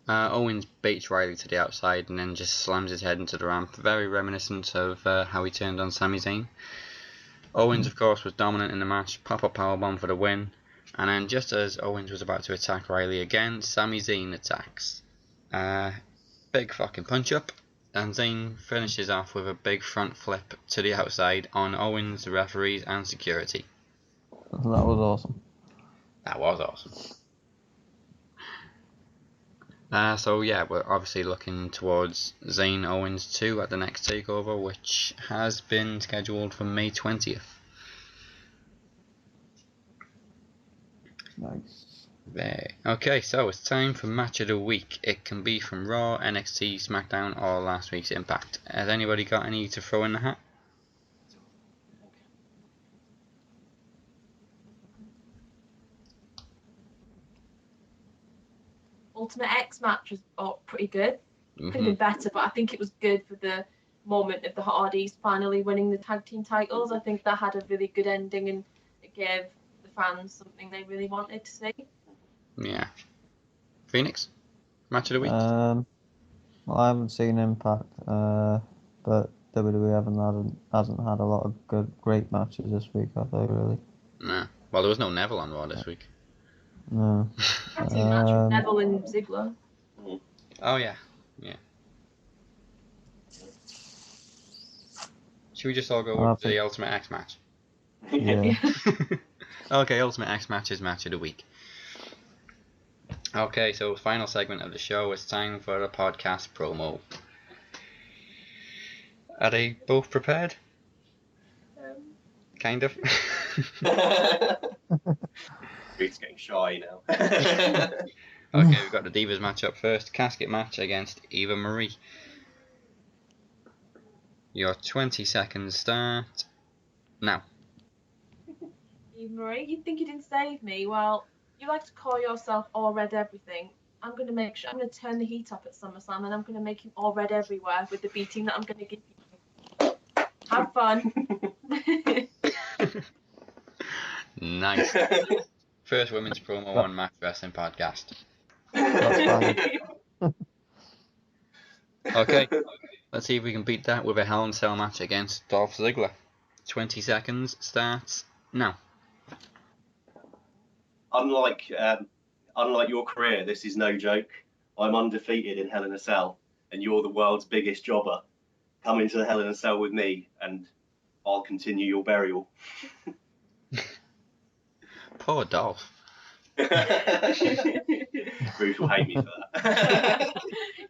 Owens baits Riley to the outside and then just slams his head into the ramp, very reminiscent of how he turned on Sami Zayn. Owens, of course, was dominant in the match, pop-up powerbomb for the win, and then just as Owens was about to attack Riley again, Sami Zayn attacks. Big fucking punch-up, and Zayn finishes off with a big front flip to the outside on Owens, the referees, and security. That was awesome. That was awesome. So yeah, we're obviously looking towards Zayn Owens 2 at the next takeover, which has been scheduled for May 20th. Nice. There. Okay, so it's time for match of the week. It can be from Raw, NXT, SmackDown, or last week's Impact. Has anybody got any to throw in the hat? Ultimate X match was pretty good. Could have been better, but I think it was good for the moment of the Hardys finally winning the tag team titles. I think that had a really good ending and it gave the fans something they really wanted to see. Yeah. Phoenix? Match of the week? Well, I haven't seen Impact, but WWE hasn't had a lot of great matches this week, have they, really? No. Well, there was no Neville on Raw this week. No. Tag team match with Neville and Ziggler. Oh, yeah. Yeah. Should we just all go with the Ultimate X match? Yeah. Okay, Ultimate X match is match of the week. Okay, so final segment of the show. It's time for a podcast promo. Are they both prepared? Kind of. Ruth's getting shy now. Okay, we've got the Divas match up first. Casket match against Eva Marie. Your 20 seconds start now. Eva Marie, you'd think you didn't save me. Well, you like to call yourself all red everything. I'm going to turn the heat up at SummerSlam and I'm going to make him all red everywhere with the beating that I'm going to give you. Have fun. Nice. First women's promo on Match Wrestling Podcast. Okay, let's see if we can beat that with a Hell in a Cell match against Dolph Ziggler. 20 seconds starts now. Unlike your career, this is no joke. I'm undefeated in Hell in a Cell, and you're the world's biggest jobber. Come into the Hell in a Cell with me, and I'll continue your burial. Poor Dolph. Ruth will hate me for that.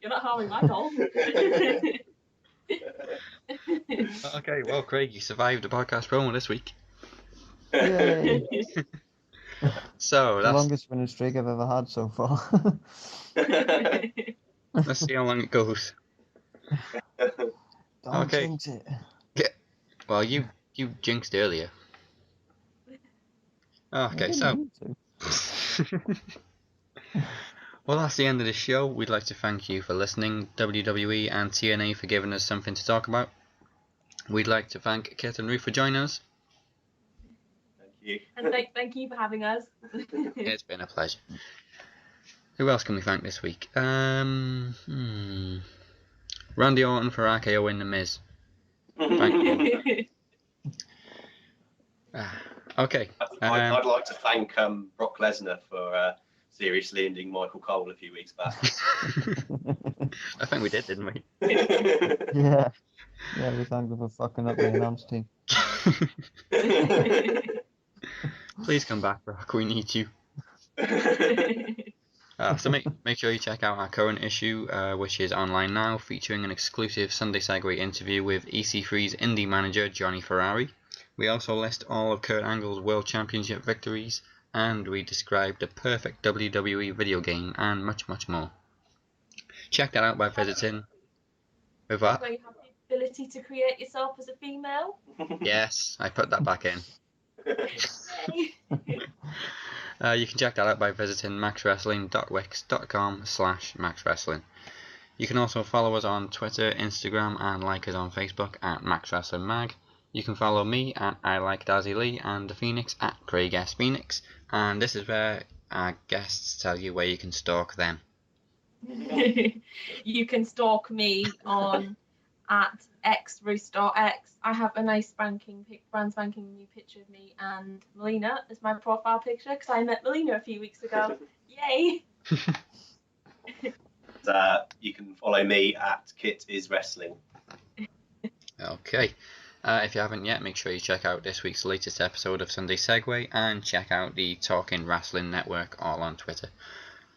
You're not harming my Dolph. Okay, well, Craig, you survived the podcast promo this week. Yay. So The that's longest winning streak I've ever had so far. let's see how long it goes. Don't Okay. jinx it. Well, you jinxed earlier. Okay, so well, that's the end of the show. We'd like to thank you for listening, WWE and TNA for giving us something to talk about. We'd like to thank Kit and Ruth for joining us. Thank you. And thank you for having us. It's been a pleasure. Who else can we thank this week? Randy Orton for RKO in The Miz. Thank you. Okay. I'd like to thank Brock Lesnar for seriously ending Michael Cole a few weeks back. I think we did, didn't we? Yeah. Yeah, we thank them for fucking up the announce team. Please come back, Brock. We need you. So make sure you check out our current issue, which is online now, featuring an exclusive Sunday Segue interview with EC3's indie manager Johnny Ferrari. We also list all of Kurt Angle's World Championship victories, and we describe the perfect WWE video game, and much, much more. Check that out by visiting. With what? Where you have the ability to create yourself as a female. Yes, I put that back in. You can check that out by visiting maxwrestling.wix.com/maxwrestling. You can also follow us on Twitter, Instagram, and like us on Facebook at maxwrestlingmag. You can follow me at ILikeDazzyLee and the Phoenix at Craig S. Phoenix. And this is where our guests tell you where you can stalk them. You can stalk me on at xRoostarX. I have a nice brand spanking new picture of me and Melina as my profile picture because I met Melina a few weeks ago. Yay! You can follow me at Kit is Wrestling. Okay. If you haven't yet, make sure you check out this week's latest episode of Sunday Segue and check out the Talking Wrestling Network all on Twitter.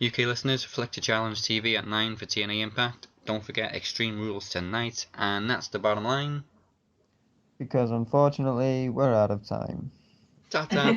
UK listeners, flick to Challenge TV at 9 for TNA Impact. Don't forget Extreme Rules tonight, and that's the bottom line. Because unfortunately, we're out of time. Ta-ta.